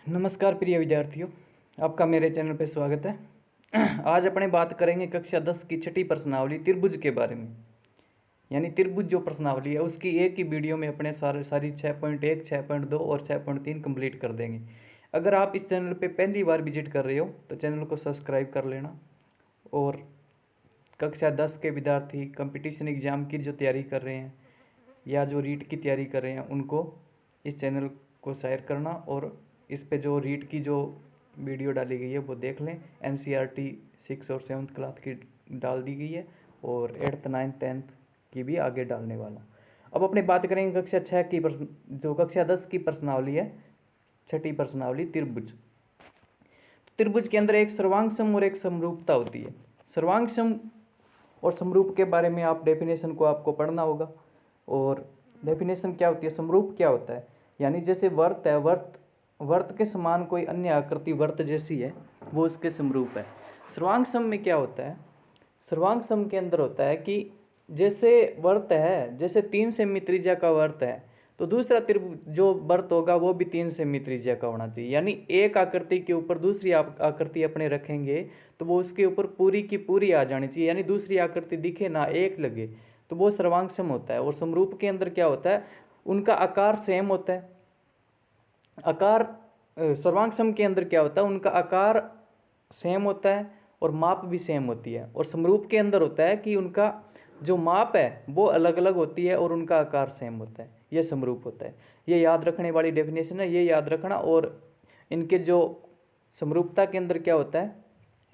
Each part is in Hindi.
नमस्कार प्रिय विद्यार्थियों, आपका मेरे चैनल पर स्वागत है। आज अपने बात करेंगे कक्षा 10 की छठी प्रश्नावली त्रिभुज के बारे में। यानी त्रिभुज जो प्रश्नावली है उसकी एक ही वीडियो में अपने सारी 6.1, 6.2 और 6.3 कंप्लीट कर देंगे। अगर आप इस चैनल पे पहली बार विजिट कर रहे हो तो चैनल को सब्सक्राइब कर लेना। और कक्षा 10 के विद्यार्थी कंपटीशन एग्ज़ाम की जो तैयारी कर रहे हैं या जो रीट की तैयारी कर रहे हैं उनको इस चैनल को शेयर करना और इस पे जो रीट की जो वीडियो डाली गई है वो देख लें। NCERT 6 और 7th क्लास की डाल दी गई है और 8th 9th 10th की भी आगे डालने वाला। अब अपने बात करेंगे कक्षा 6 की जो कक्षा 10 की प्रश्नावली है, छठी प्रश्नावली त्रिभुज। त्रिभुज के अंदर एक सर्वांगसम और एक समरूपता होती है। सर्वांगसम और समरूप के बारे में आप डेफिनेशन को आपको पढ़ना होगा। और डेफिनेशन क्या होती है, समरूप क्या होता है, यानी जैसे वर्त है, वर्त के समान कोई अन्य आकृति वर्त जैसी है वो उसके समरूप है। सर्वांग सम में क्या होता है, सर्वांग सम के अंदर होता है कि जैसे वर्त है, जैसे 3 सेमी त्रिज्या का वर्त है तो दूसरा त्रिभुज जो वर्त होगा वो भी 3 सेमी त्रिज्या का होना चाहिए। यानी एक आकृति के ऊपर दूसरी आकृति अपने रखेंगे तो वो उसके ऊपर पूरी की पूरी आ जानी चाहिए, यानी दूसरी आकृति दिखे ना, एक लगे, तो वो सर्वांग सम होता है। और समरूप के अंदर क्या होता है, उनका आकार सेम होता है। आकार सर्वांग सम के अंदर क्या होता है, उनका आकार सेम होता है और माप भी सेम होती है। और समरूप के अंदर होता है कि उनका जो माप है वो अलग अलग होती है और उनका आकार सेम होता है। ये समरूप होता है। ये याद रखने वाली डेफिनेशन है, ये याद रखना। और इनके जो समरूपता के अंदर क्या होता है,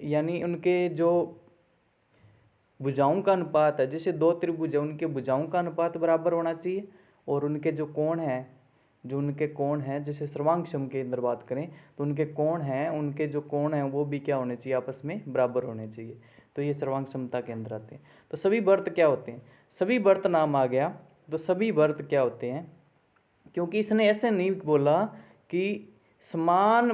यानी उनके जो भुजाओं का अनुपात है, जैसे 2 त्रिभुज है उनके भुजाओं का अनुपात बराबर होना चाहिए। और उनके जो कोण हैं, जो उनके कोण हैं, जैसे सर्वांग सम के अंदर बात करें तो उनके कोण हैं, उनके जो कोण हैं वो भी क्या होने चाहिए, आपस में बराबर होने चाहिए। तो ये सर्वांग समता के अंदर आते हैं। तो सभी वर्त क्या होते हैं, सभी वर्त नाम आ गया तो सभी वर्त क्या होते हैं, क्योंकि इसने ऐसे नहीं बोला कि समान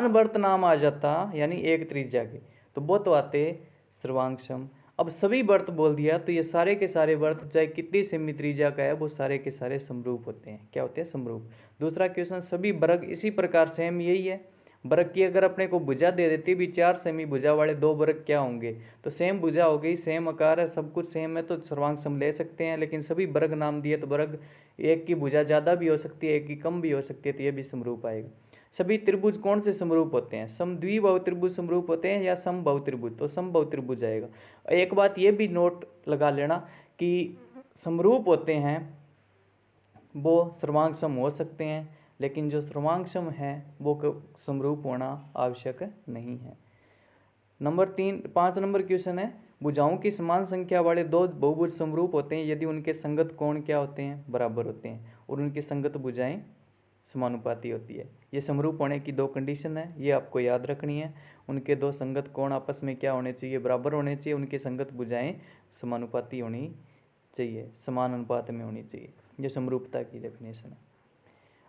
वर्त नाम आ जाता यानी एक त्रिज्या के, तो वो तो आते सर्वांग सम। अब सभी वर्त बोल दिया तो ये सारे के सारे वर्त चाहे कितनी सेमी त्रिज्या का है वो सारे के सारे समरूप होते हैं। क्या होते हैं, समरूप। दूसरा क्वेश्चन, सभी वर्ग इसी प्रकार सेम, यही है। वर्ग की अगर अपने को भुजा दे देती भी 4 सेमी भुजा वाले 2 वर्ग क्या होंगे, तो सेम भुजा हो गई, सेम आकार है, सब कुछ सेम है, तो सर्वांग सम ले सकते हैं। लेकिन सभी वर्ग नाम दिए तो वर्ग एक की भुजा ज़्यादा भी हो सकती है, एक की कम भी हो सकती है, तो ये भी समरूप आएगा। सभी त्रिभुज कौन से समरूप होते हैं, समद्विबाहु त्रिभुज समरूप होते हैं या समबाहु त्रिभुज, तो समबाहु त्रिभुज आएगा। एक बात ये भी नोट लगा लेना कि समरूप होते हैं वो सर्वांग सम हो सकते हैं, लेकिन जो सर्वांग सम है वो समरूप होना आवश्यक नहीं है। नंबर 5 नंबर क्वेश्चन है, भुजाओं की समान संख्या वाले 2 बहुभुज समरूप होते हैं यदि उनके संगत कोण क्या होते हैं, बराबर होते हैं, और उनकी संगत भुजाएं समानुपाती होती है। ये समरूप होने की 2 कंडीशन है, ये आपको याद रखनी है। उनके 2 संगत कोण आपस में क्या होने चाहिए, बराबर होने चाहिए। उनकी संगत भुजाएं समानुपाती होनी चाहिए, समान अनुपात में होनी चाहिए। ये समरूपता की डेफिनेशन है।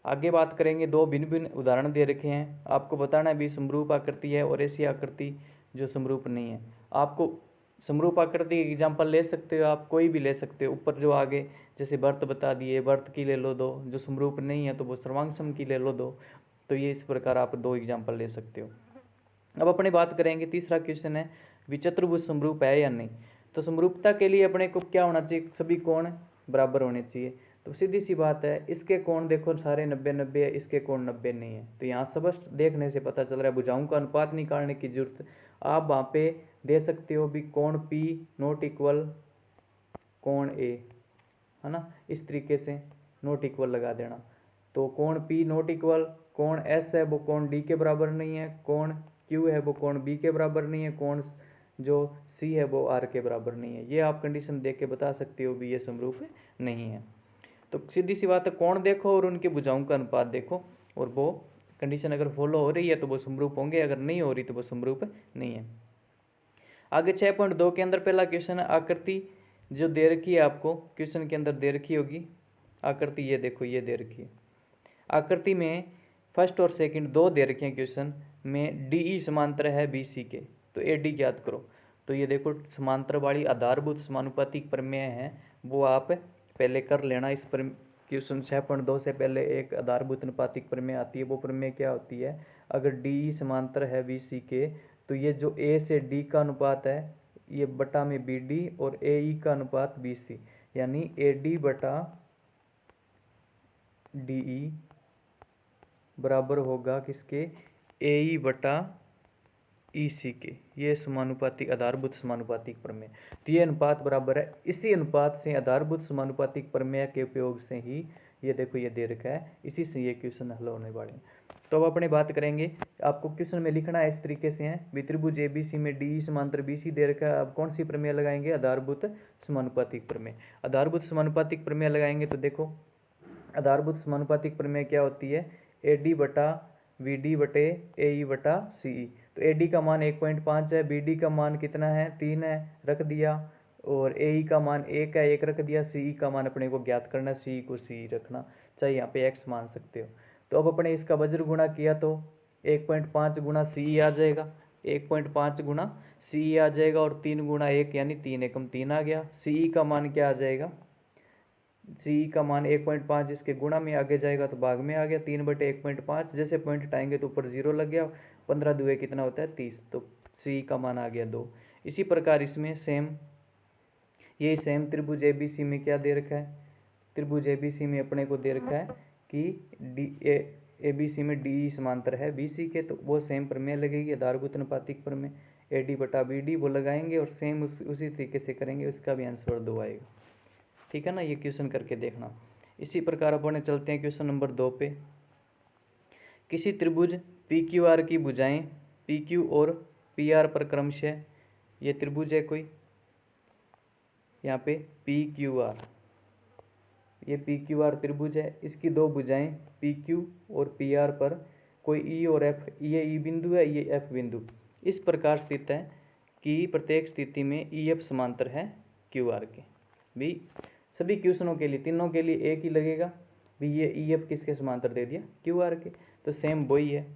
आगे बात करेंगे, 2 भिन्न भिन्न उदाहरण दे रखे हैं, आपको बताना है भी समरूप आकृति है और ऐसी आकृति जो समरूप नहीं है। आपको समरूप आकृति एग्जाम्पल ले सकते हो, आप कोई भी ले सकते हो। ऊपर जो आगे जैसे वर्त बता दिए, वर्त की ले लो 2, जो समरूप नहीं है तो वो सर्वांग सम की ले लो 2। तो ये इस प्रकार आप 2 एग्जाम्पल ले सकते हो। अब अपने बात करेंगे, तीसरा क्वेश्चन है, विचतुर्भुज समरूप है या नहीं। तो समरूपता के लिए अपने को क्या होना चाहिए, सभी कोण बराबर होने चाहिए। तो सीधी सी बात है, इसके कोण देखो सारे 90-90 है, इसके कोण 90 नहीं है, तो यहाँ स्पष्ट देखने से पता चल रहा है भुजाओं का अनुपात निकालने की जरूरत आप वहाँ पे दे सकते हो भी कोण P नॉट इक्वल कोण A, है ना, इस तरीके से नॉट इक्वल लगा देना। तो कोण P नॉट इक्वल कोण S है वो कोण D के बराबर नहीं है, कोण Q है वो कोण B के बराबर नहीं है, कोण जो C है वो R के बराबर नहीं है। ये आप कंडीशन देख के बता सकते हो भी ये समरूप नहीं है। तो सीधी सी बात है, कोण देखो और उनके भुजाओं का अनुपात देखो, और वो कंडीशन अगर फॉलो हो रही है तो वो समरूप होंगे, अगर नहीं हो रही तो वो समरूप नहीं है। आगे 6.2 के अंदर पहला क्वेश्चन है, आकृति जो दे रखी है आपको क्वेश्चन के अंदर दे रखी होगी आकृति, ये देखो ये दे रखी है। आकृति में फर्स्ट और सेकंड 2 दे रखे हैं क्वेश्चन में, DE समांतर है BC के, तो AD ज्ञात करो। तो ये देखो समांतर वाली आधारभूत समानुपातिक प्रमेय है वो आप पहले कर लेना इस क्वेश्चन 6.2 से पहले एक आधारभूत अनुपातिक प्रमेय आती है। वो प्रमेय क्या होती है, अगर डी समांतर है बी सी के, तो ये जो ए से डी का अनुपात है ये बटा में बी डी, और ए ई का अनुपात बी सी, यानी ए डी बटा डी ई बराबर होगा किसके, ए ई बटा ई सी के। ये समानुपातिक आधारभूत समानुपातिक प्रमेय। तो ये अनुपात बराबर है, इसी अनुपात से आधारभूत समानुपातिक प्रमेय के उपयोग से ही ये देखो ये दे रखा है, इसी से ये क्वेश्चन हल होने वाले हैं। तो अब अपने बात करेंगे, आपको क्वेश्चन में लिखना है इस तरीके से है, त्रिभुज एबीसी में डी समांतर बीसी दे रखा है। अब कौन सी प्रमेय लगाएंगे, आधारभूत समानुपातिक प्रमेय। आधारभूत समानुपातिक प्रमेय लगाएंगे तो देखो आधारभूत समानुपातिक प्रमेय क्या होती है, ए डी बटा वी डी बटे ए ई बटा सी ई। तो ए डी का मान 1.5 है, बी डी का मान कितना है 3 है, रख दिया, और ए ई का मान 1 है, 1 रख दिया। सी ई का मान अपने को ज्ञात करना, सी ई को सी रखना, चाहे यहाँ पे एक्स मान सकते हो। तो अब अपने इसका वज्र गुणा किया तो 1.5 गुणा सी ई आ जाएगा, 1.5 गुणा सी ई आ जाएगा, और 3 गुणा 1 यानी 3 एकम 3 आ गया। सी ई का मान क्या आ जाएगा, सी का मान 1.5, इसके गुणा में आगे जाएगा तो भाग में आ गया, 3/1.5। जैसे पॉइंट हटाएंगे तो ऊपर 0 लग गया, 15 दुए कितना होता है 30, तो सी का मान आ गया 2। इसी प्रकार इसमें सेम, यही सेम त्रिभुज एबीसी में क्या दे रखा है, त्रिभुज एबीसी में अपने को दे रखा है कि डी एबीसी में डी समांतर है बीसी के, तो वो सेम प्रमेय लगेगी, आधारभूत अनुपातिक प्रमेय, ए डी बटा बी डी वो लगाएंगे, और सेम उसी तरीके से करेंगे, उसका भी आंसर 2 आएगा। ठीक है ना, ये क्वेश्चन करके देखना। इसी प्रकार अपने चलते हैं क्वेश्चन नंबर 2 पे। किसी त्रिभुज पी क्यू आर की भुजाएं पी क्यू और पी आर पर क्रमशः, ये त्रिभुज है कोई, यहाँ पे पी क्यू आर, ये पी क्यू आर त्रिभुज है, इसकी दो भुजाएं पी क्यू और पी आर पर कोई ई और एफ, ये ई बिंदु है, ये एफ बिंदु इस प्रकार स्थित है कि प्रत्येक स्थिति में ई एफ समांतर है क्यू आर के। भी सभी क्वेश्चनों के लिए, तीनों के लिए एक ही लगेगा भी, ये ई एफ किसके समांतर दे दिया, क्यू आर के, तो सेम वही है।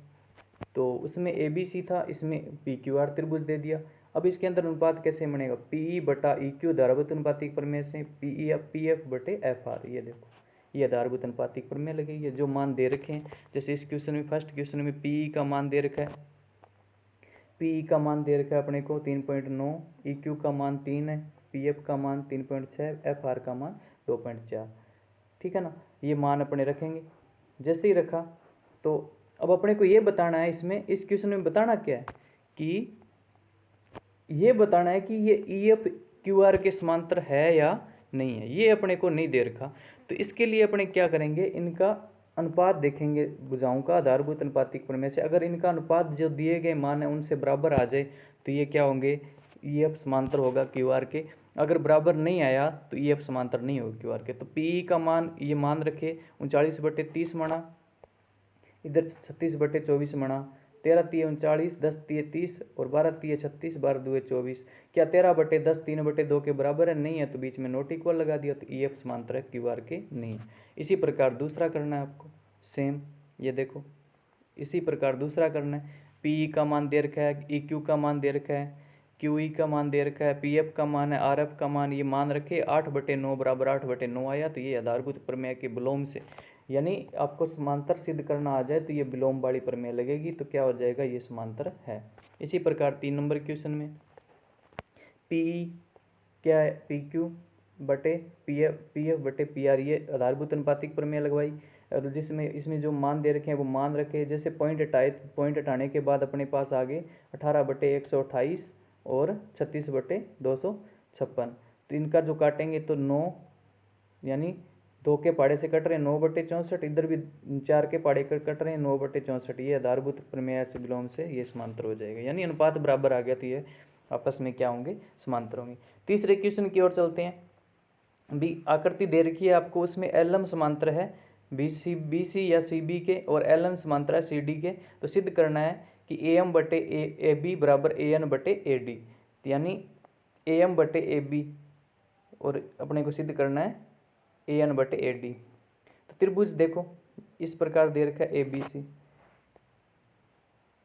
तो उसमें ए बी सी था, इसमें पी क्यू आर त्रिभुज दे दिया। अब इसके अंदर अनुपात कैसे बनेगा, पी ई बटा ई क्यू आधारभूत अनुपातिक प्रमेय से पी एफ बटे एफ आर, ये देखो ये आधारभूत अनुपातिक प्रमेय लगेगी। जो मान दे रखे हैं, जैसे इस क्वेश्चन में फर्स्ट क्वेश्चन में पी ई का मान दे रखा है, पी ई का मान दे रखा है अपने को 3.9, ई क्यू का मान 3 है, पी एफ का मान 3.6, एफ आर का मान 2.4। ठीक है ना, ये मान अपने रखेंगे। जैसे ही रखा तो अब अपने को ये बताना है, इसमें इस क्वेश्चन में बताना क्या है कि ये बताना है कि ये ई एफ क्यू आर के समांतर है या नहीं है, ये अपने को नहीं दे रखा। तो इसके लिए अपने क्या करेंगे, इनका अनुपात देखेंगे भुजाओं का आधारभूत अनुपातिक प्रमेय से। अगर इनका अनुपात जो दिए गए मान है उनसे बराबर आ जाए तो ये क्या होंगे, ई एफ समांतर होगा क्यू आर के। अगर बराबर नहीं आया तो ई एफ समांतर नहीं होगा क्यू आर के। तो पी ई का मान ये मान रखे 39/30 माना, इधर 36/24 माना, 13×3 = 39, 10×3 = 30 और 12×3 = 36, 12×2 = 24। क्या 13/10 3/2 के बराबर है, नहीं है, तो बीच में नॉट इक्वल लगा दिया, तो ई एफ समांतर है क्यू आर के नहीं। इसी प्रकार दूसरा करना है आपको सेम, ये देखो इसी प्रकार दूसरा करना है। पी ई का मान दे रखा है, ई क्यू का मान दे रखा है, क्यू ई का मान दे रखा है, पी एफ का मान है, आर एफ का मान ये मान रखे 8/9 बराबर 8/9 आया, तो ये आधारभूत प्रमेय के विलोम से, यानी आपको समांतर सिद्ध करना आ जाए तो ये विलोम वाली प्रमेय लगेगी, तो क्या हो जाएगा, ये समांतर है। इसी प्रकार 3 नंबर क्वेश्चन में पी ई क्या है, पी क्यू बटे पी एफ बटे पी आर, ये आधारभूत अनुपातिक प्रमेय लगवाई। और जिसमें इसमें जो मान दे रखे हैं वो मान रखे, जैसे पॉइंट हटाए, पॉइंट हटाने के बाद अपने पास आगे 18/128 और 36/256। तो इनका जो काटेंगे तो 9, यानी 2 के पाड़े से कट रहे हैं 9/64, इधर भी 4 के पाड़े कट रहे हैं 9/64। ये आधारभूत प्रमेय से विलोम से ये समांतर हो जाएगा, यानी अनुपात बराबर आ गया तो ये आपस में क्या होंगे, समांतर होंगे। तीसरे क्वेश्चन की ओर चलते हैं। भी आकृति दे रखी है आपको, उसमें एल एम समांतर है बी सी या सी बी के, और एल एन समांतर है सी डी के। तो सिद्ध करना है कि ए एम बटे ए बी बराबर ए एन बटे ए डी, यानी ए एम बटे ए बी, और अपने को सिद्ध करना है ए एन बटे ए डी। तो त्रिभुज देखो इस प्रकार दे रखा है ए बी सी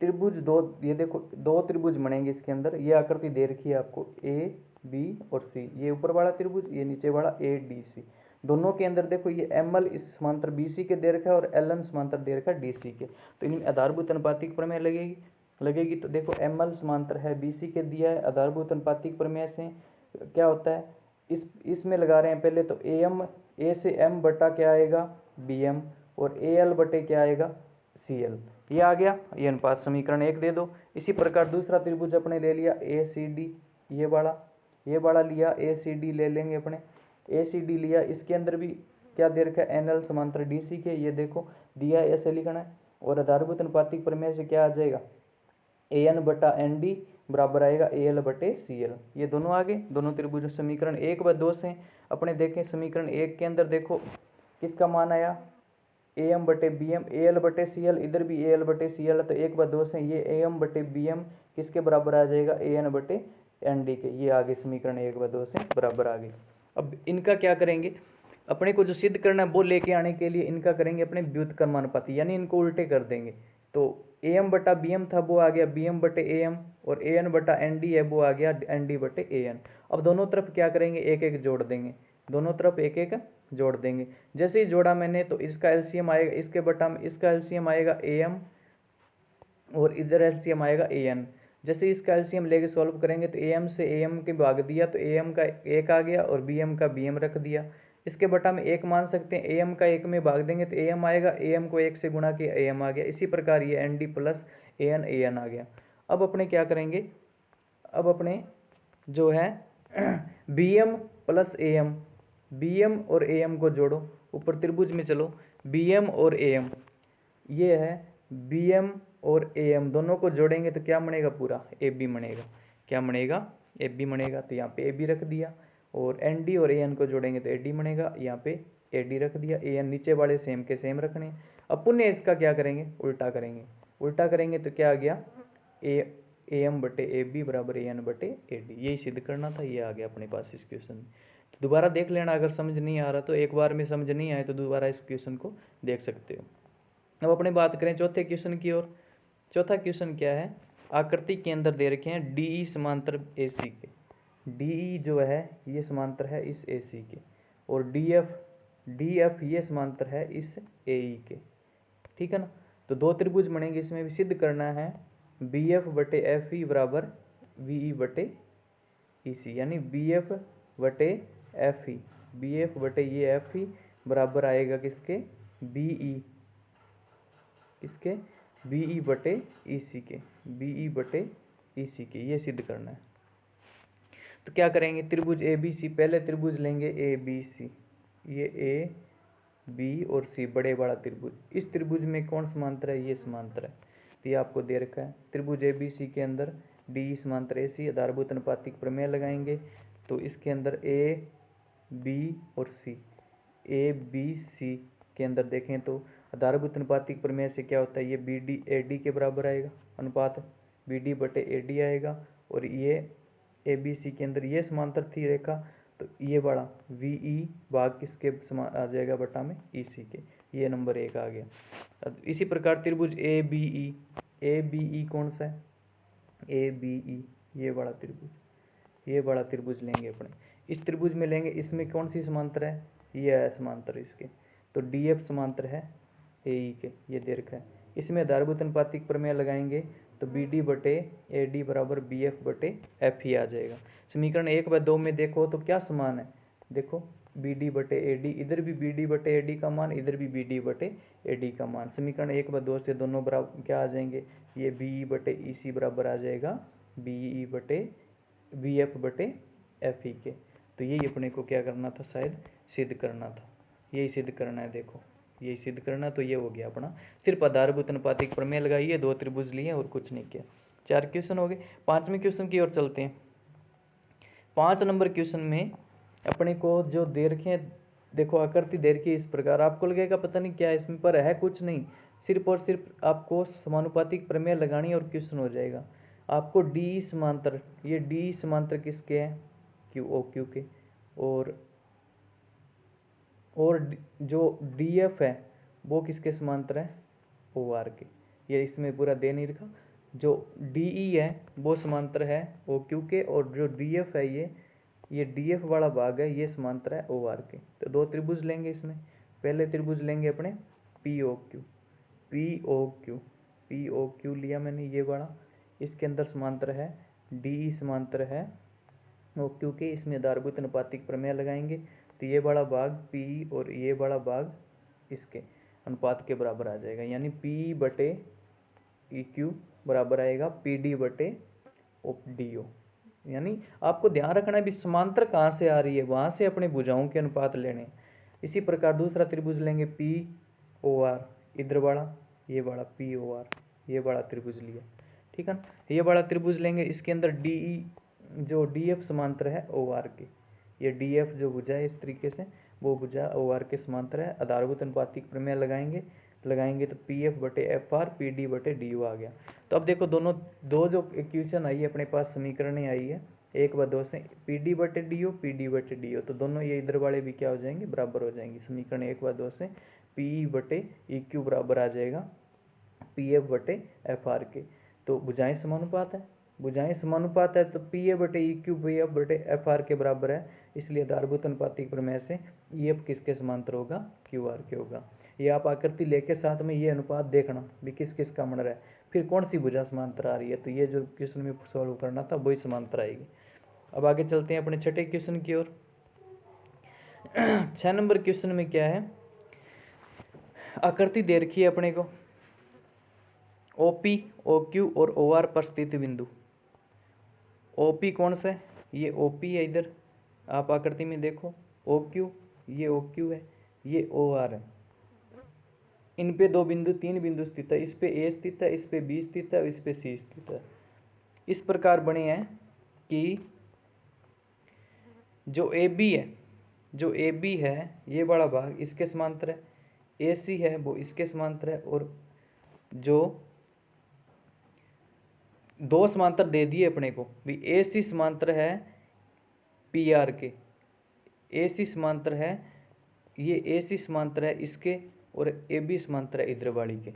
त्रिभुज, दो ये देखो 2 त्रिभुज बनेंगे इसके अंदर। ये आकृति दे रखी है आपको ए बी और सी, ये ऊपर वाला त्रिभुज, ये नीचे वाला ए डी सी। दोनों के अंदर देखो ये एमएल इस समांतर बीसी के दे रखा है और एलएन समांतर दे रखा है डीसी के, तो इनमें आधारभूत अनुपातिक प्रमेय लगेगी। तो देखो एमएल समांतर है बीसी के दिया है, आधारभूत अनुपातिक प्रमेय से क्या होता है, इसमें लगा रहे हैं पहले तो एम, ए से एम बटा क्या आएगा बी एम, और ए एल बटे क्या आएगा सी एल, ये आ गया, ये अनुपात समीकरण 1 दे दो। इसी प्रकार दूसरा त्रिभुज अपने ले लिया ए सी डी, ये वाला लिया ए सी डी ले लेंगे अपने, ए सी डी लिया, इसके अंदर भी क्या दे रखा है एन एल समांतर डी सी के, ये देखो दिया है ऐसे लिखना है, और आधारभूत अनुपातिक प्रमेय से क्या आ जाएगा ए एन बटा एन डी बराबर आएगा ए एल बटे सी एल, ये दोनों आ गए, दोनों त्रिभुज समीकरण 1 व 2 से अपने देखें। समीकरण 1 के अंदर देखो किसका मान आया ए एम बटे बी एम, ए एल बटे सी एल, इधर भी ए एल बटे सी एल है, तो 1 व 2 से ये ए एम बटे बी एम किसके बराबर आ जाएगा ए एन बटे एन डी के, ये आगे समीकरण 1 व 2 से बराबर आ गए। अब इनका क्या करेंगे, अपने को जो सिद्ध करना है वो लेके आने के लिए इनका करेंगे अपने व्युत्क्रमानुपाती, यानी इनको उल्टे कर देंगे। तो ए एम बटा बी एम था वो आ गया बी एम बटे ए एम, और ए एन बटा एन डी है वो आ गया एन डी बटे ए एन। अब दोनों तरफ क्या करेंगे एक एक जोड़ देंगे, दोनों तरफ एक एक जोड़ देंगे। जैसे ही जोड़ा मैंने तो इसका एलसीएम आएगा, इसके बटा में इसका एलसीएम आएगा ए एम, और इधर एलसीएम आएगा ए एन। जैसे इसका एलसीएम लेके सॉल्व करेंगे तो ए एम से ए एम के भाग दिया तो ए एम का 1 आ गया, और बी एम का बी एम रख दिया। इसके बटा में 1 मान सकते हैं, ए एम का 1 में भाग देंगे तो ए एम आएगा, ए एम को 1 से गुणा किया ए एम आ गया। इसी प्रकार ये N D plus A N आ गया। अब अपने क्या करेंगे, अब अपने जो है B M plus A M, B M और ए एम को जोड़ो, ऊपर त्रिभुज में चलो, बी एम और ए एम, ये है बी एम और ए एम, दोनों को जोड़ेंगे तो क्या बनेगा पूरा ए बी बनेगा, क्या बनेगा ए बी बनेगा। तो यहाँ पे ए बी रख दिया, और एन डी और ए एन को जोड़ेंगे तो ए डी बनेगा, यहाँ पे ए डी रख दिया, ए एन नीचे वाले सेम के सेम रखने। अब पुण्य इसका क्या करेंगे उल्टा करेंगे तो क्या आ गया ए एम बटे ए बी बराबर ए एन बटे ए डी, यही सिद्ध करना था, ये आ गया अपने पास इस क्वेश्चन में। तो दोबारा देख लेना, अगर समझ नहीं आ रहा तो एक बार में समझ नहीं आए तो दोबारा इस क्वेश्चन को देख सकते हो। अब अपने बात करें चौथे क्वेश्चन की ओर। चौथा क्वेश्चन क्या है, आकृति के अंदर दे रखे हैं डी समांतर ए सी के, डी जो है ये समांतर है इस ए सी के, और डी एफ ये समांतर है इस ए ई के, ठीक है ना। तो दो त्रिभुज बनेंगे, इसमें भी सिद्ध करना है बी एफ बटे एफ ई बराबर वी ई बटे ई सी, यानी बी एफ बटे एफ ई, बी एफ बटे ये एफ ई बराबर आएगा किसके बी ई, किसके बी ई बटे ई सी के, बी ई बटे ई सी के, ये सिद्ध करना है। तो क्या करेंगे, त्रिभुज ए बी सी, पहले त्रिभुज लेंगे ए बी सी, ये ए बी और सी बड़े बड़ा त्रिभुज, इस त्रिभुज में कौन समांतर है ये समांतर है, तो ये आपको दे रखा है। त्रिभुज ए बी सी के अंदर डी समांतर ए सी, आधारभूत अनुपातिक प्रमेय लगाएंगे तो इसके अंदर ए बी और सी, ए बी सी के अंदर देखें तो आधारभूत अनुपातिक प्रमेय से क्या होता है, ये बी डी ए डी के बराबर आएगा, अनुपात बी डी बटे ए डी आएगा, और ये ए बी सी के अंदर ये समांतर थी रेखा, तो ये बड़ा वी ई भाग किसके आ जाएगा बटा में ई सी के, ये नंबर 1 आ गया। इसी प्रकार त्रिभुज ए बी ई कौन सा है ए बी ई, ये बड़ा त्रिभुज, ये बड़ा त्रिभुज लेंगे अपने, इस त्रिभुज में लेंगे, इसमें कौन सी समांतर है ये है समांतर इसके, तो डी एफ समांतर है ए ई के, ये दे रखा है। इसमें आधारभूत अनुपातिक प्रमेय लगाएंगे तो बी डी बटे ए डी बराबर बी एफ बटे एफ ही आ जाएगा। समीकरण 1 व 2 में देखो तो क्या समान है, देखो बी डी बटे ए डी, इधर भी बी डी बटे ए डी का मान, इधर भी बी डी बटे ए डी का मान। समीकरण 1 व 2 से दोनों बराबर क्या आ जाएंगे, ये बी ई बटे ई सी बराबर आ जाएगा बी ई बटे बी एफ बटे एफ ई के। तो यही अपने को क्या करना था, शायद सिद्ध करना था, यही सिद्ध करना है, देखो यही सिद्ध करना, तो ये हो गया अपना, सिर्फ आधारभूत अनुपातिक प्रमेय लगाइए, दो त्रिभुज लिए और कुछ नहीं किया। 4 क्वेश्चन हो गए। 5वें क्वेश्चन की ओर चलते हैं। 5 नंबर क्वेश्चन में अपने को जो दे रखे हैं, देखो आकृति दे रखी है इस प्रकार, आपको लगेगा पता नहीं क्या इसमें, पर है कुछ नहीं, सिर्फ और सिर्फ आपको समानुपातिक प्रमेय लगानी और क्वेश्चन हो जाएगा। आपको डी समांतर, ये डी समांतर किसके हैं क्यू ओ क्यू के, और जो डी एफ है वो किसके समांतर है ओ आर के, ये इसमें पूरा दे नहीं रखा। जो डी ई है वो समांतर है ओ क्यू के, और जो डी एफ है ये ये DF वाला भाग है, ये समांतर है OR के। तो दो त्रिभुज लेंगे इसमें। पहले त्रिभुज लेंगे अपने POQ, POQ, POQ लिया मैंने ये वाला। इसके अंदर समांतर है DE समांतर है OQ के। इसमें आधारभूत अनुपातिक प्रमेय लगाएंगे तो ये बड़ा भाग P और ये बड़ा भाग इसके अनुपात के बराबर आ जाएगा, यानी P बटे EQ बराबर आएगा PD बटे DO। यानी आपको ध्यान रखना है भी समांतर कहाँ से आ रही है, वहाँ से अपने भुजाओं के अनुपात लेने। इसी प्रकार दूसरा त्रिभुज लेंगे POR, इधर वाला ये बड़ा POR, ये बड़ा त्रिभुज लिया, ठीक है ना। ये बड़ा त्रिभुज लेंगे, इसके अंदर DE जो DF समांतर है OR के। ये DF जो भुजा है इस तरीके से, वो भुजा OR के समांतर है। आधारभूत अनुपातिक प्रमेय लगाएंगे तो PF बटे FR PD बटे DO आ गया। तो अब देखो दोनों दो जो इक्वेशन आई है अपने पास, समीकरणें आई है 1 व 2 से, PD बटे DO PD बटे DO, तो दोनों ये इधर वाले भी क्या हो जाएंगे, बराबर हो जाएंगे। समीकरण 1 व 2 से PE बटे EQ बराबर आ जाएगा PF बटे FR के। तो भुजाएं समानुपात है, भुजाएं समानुपात है तो PA बटे EQ PF बटे FR के बराबर है। इसलिए आधारभूत अनुपातिक प्रमेय से EF किसके समांतर होगा, QR के होगा। ये आप आकृति लेके साथ में ये अनुपात देखना भी किस किस का बन रहा है, फिर कौन सी भुजा समांतर आ रही है। तो ये जो क्वेश्चन में सॉल्व करना था वही समांतर आएगी। अब आगे चलते हैं अपने छठे क्वेश्चन की ओर। 6 नंबर क्वेश्चन में क्या है, आकृति दे रखी है अपने को, OP, OQ और OR पर स्थित बिंदु। OP कौन सा है, ये OP है, इधर आप आकृति में देखो OQ, ये OQ है, ये OR है। इन पे दो बिंदु, तीन बिंदु स्थित है, इस पे A स्थित है, इस पे B स्थित है और इस पे C स्थित है। इस प्रकार बने हैं कि जो AB है, जो AB है ये बड़ा भाग इसके समांतर है, AC है वो इसके समांतर है, और जो दो समांतर दे दिए अपने को भी, AC समांतर है PR के, AC समांतर है, ये AC समांतर है इसके, और AB समांतर है इधर वाली के।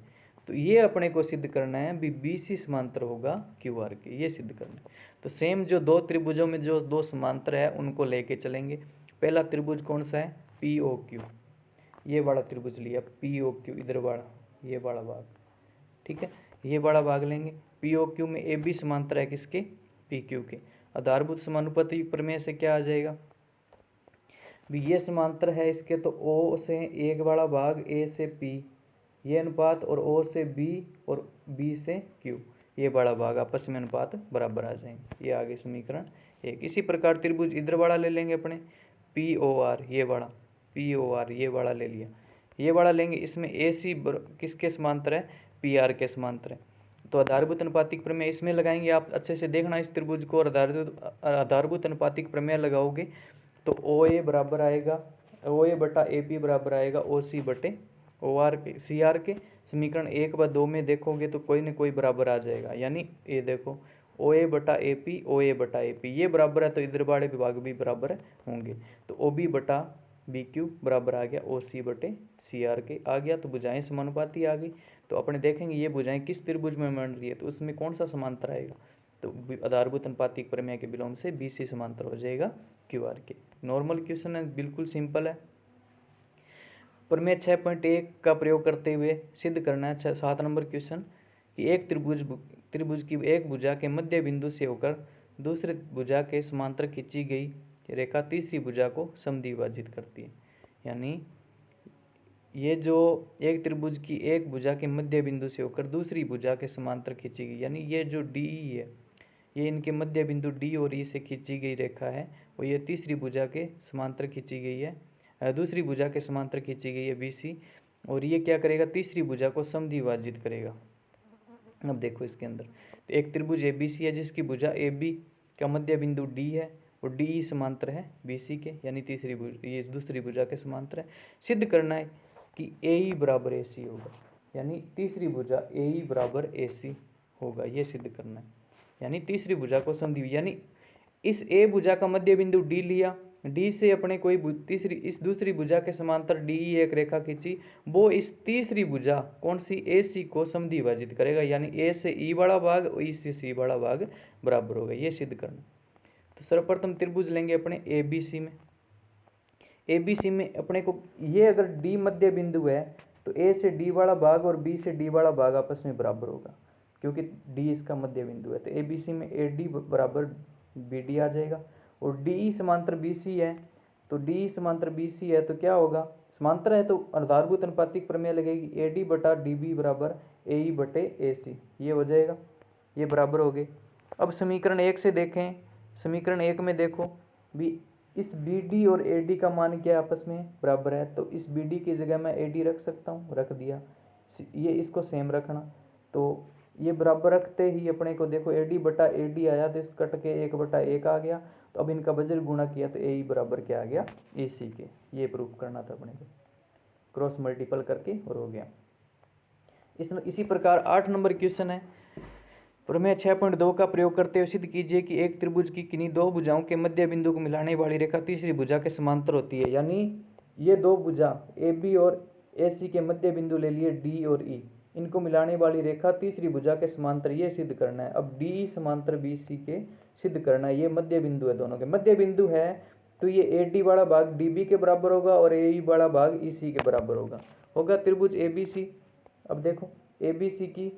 तो ये अपने को सिद्ध करना है भी BC समांतर होगा QR के, ये सिद्ध करना है। तो सेम जो दो त्रिभुजों में जो दो समांतर है उनको लेके चलेंगे। पहला त्रिभुज कौन सा है, POQ, ये बड़ा त्रिभुज लिया POQ, इधर वाला ये बड़ा भाग, ठीक है, ये बड़ा भाग लेंगे। POQ में AB समांतर है किसके, PQ के। आधारभूत समानुपाती प्रमेय से क्या आ जाएगा भी, ये समांतर है इसके, तो O से एक बड़ा भाग A से P ये अनुपात, और O से B और B से Q ये बड़ा भाग, आपस में अनुपात बराबर आ जाएंगे। ये आगे समीकरण 1। इसी प्रकार त्रिभुज इधर बड़ा ले लेंगे अपने POR, ये बड़ा POR ये बड़ा ले लिया, ये बड़ा लेंगे। इसमें AC किसके समांतर है, PR के समांतर है। तो आधारभूत अनुपातिक प्रमेय इसमें लगाएंगे। आप अच्छे से देखना इस त्रिभुज को, आधारभूत अनुपातिक प्रमेय लगाओगे तो OA बराबर आएगा, OA बटा AP बराबर आएगा OC बटे OR के, CR के। समीकरण 1 व 2 में देखोगे तो कोई न कोई बराबर आ जाएगा, यानी ये देखो OA बटा AP, OA बटा AP ये बराबर है, तो इधर वाले विभाग भी बराबर होंगे। तो OB बटा BQ बराबर आ गया OC बटे CR के आ गया। तो भुजाएं समानुपाती आ गई। तो अपने देखेंगे ये भुजाएं किस त्रिभुज में बन रही है, तो उसमें कौन सा समांतर आएगा, तो आधारभूत अनुपातिक प्रमेय के बिलोंग से BC समांतर हो जाएगा QR के। नॉर्मल क्वेश्चन है, बिल्कुल सिंपल है। प्रमेय 6.1 का प्रयोग करते हुए सिद्ध करना है 7 नंबर क्वेश्चन कि एक त्रिभुज की एक भुजा के मध्य बिंदु से होकर दूसरे भुजा के समांतर खींची गई रेखा तीसरी भुजा को समद्विभाजित करती है। यानी ये जो एक त्रिभुज की एक भुजा के मध्य बिंदु से होकर दूसरी भुजा के समांतर खींची गई, यानी ये जो DE है ये इनके मध्य बिंदु D और E से खींची गई रेखा है, और ये तीसरी भुजा के समांतर खींची गई है, दूसरी भुजा के समांतर खींची गई है BC, और ये क्या करेगा, तीसरी भुजा को समद्विभाजित करेगा। अब देखो इसके अंदर तो एक त्रिभुज ABC है जिसकी भुजा AB का मध्य बिंदु D है और DE समांतर है BC के, यानी तीसरी भुजा ये दूसरी भुजा के समांतर है। सिद्ध करना है कि AE बराबर AC होगा, यानी तीसरी भुजा AE बराबर AC होगा, ये सिद्ध करना है। यानी तीसरी भुजा को समद्विभाजित, यानी इस A भुजा का मध्य बिंदु D लिया, D से अपने कोई तीसरी इस दूसरी भुजा के समांतर DE एक रेखा खींची, वो इस तीसरी भुजा कौन सी AC को समद्विभाजित करेगा, यानी A से E बड़ा भाग और E से C बड़ा भाग बराबर होगा, ये सिद्ध करना। तो सर्वप्रथम त्रिभुज लेंगे अपने ए बी सी में। ए बी सी में अपने को ये अगर डी मध्य बिंदु है तो ए से डी वाला भाग और बी से डी वाला भाग आपस में बराबर होगा, क्योंकि डी इसका मध्य बिंदु है। तो ए बी सी में ए डी बराबर बी डी आ जाएगा। और डी ई समांतर बी सी है, तो डी ई समांतर बी सी है तो क्या होगा, समांतर है तो आधारभूत अनुपातिक प्रमेय लगेगी, ए डी बटा डी बी बराबर ए ई बटे ए सी, ये हो जाएगा, ये बराबर हो गए। अब समीकरण 1 से देखें, समीकरण 1 में देखो भी इस बी डी और ए डी का मान क्या आपस में बराबर है, तो इस बी डी की जगह मैं ए डी रख सकता हूँ, रख दिया। ये इसको सेम रखना, तो ये बराबर रखते ही अपने को देखो ए डी बटा ए डी आया तो इस कट के 1/1 आ गया। तो अब इनका वजन गुणा किया तो ए ई बराबर क्या आ गया, ए सी के। ये प्रूफ करना था अपने को, क्रॉस मल्टीपल करके और हो गया। इसी प्रकार 8 नंबर क्वेश्चन है, प्रमेय 6.2 का प्रयोग करते हुए सिद्ध कीजिए कि एक त्रिभुज की किन्हीं दो भुजाओं के मध्य बिंदु को मिलाने वाली रेखा तीसरी भुजा के समांतर होती है। यानी ये दो भुजा ए बी और ए सी के मध्य बिंदु ले लिए डी और ई, इनको मिलाने वाली रेखा तीसरी भुजा के समांतर, ये सिद्ध करना है। अब डी ई समांतर बी सी के सिद्ध करना है, ये मध्य बिंदु है, दोनों के मध्य बिंदु है तो ये ए डी वाला भाग डी बी के बराबर होगा और ए ई वाला भाग ई सी के बराबर होगा त्रिभुज ए बी सी। अब देखो ए बी सी की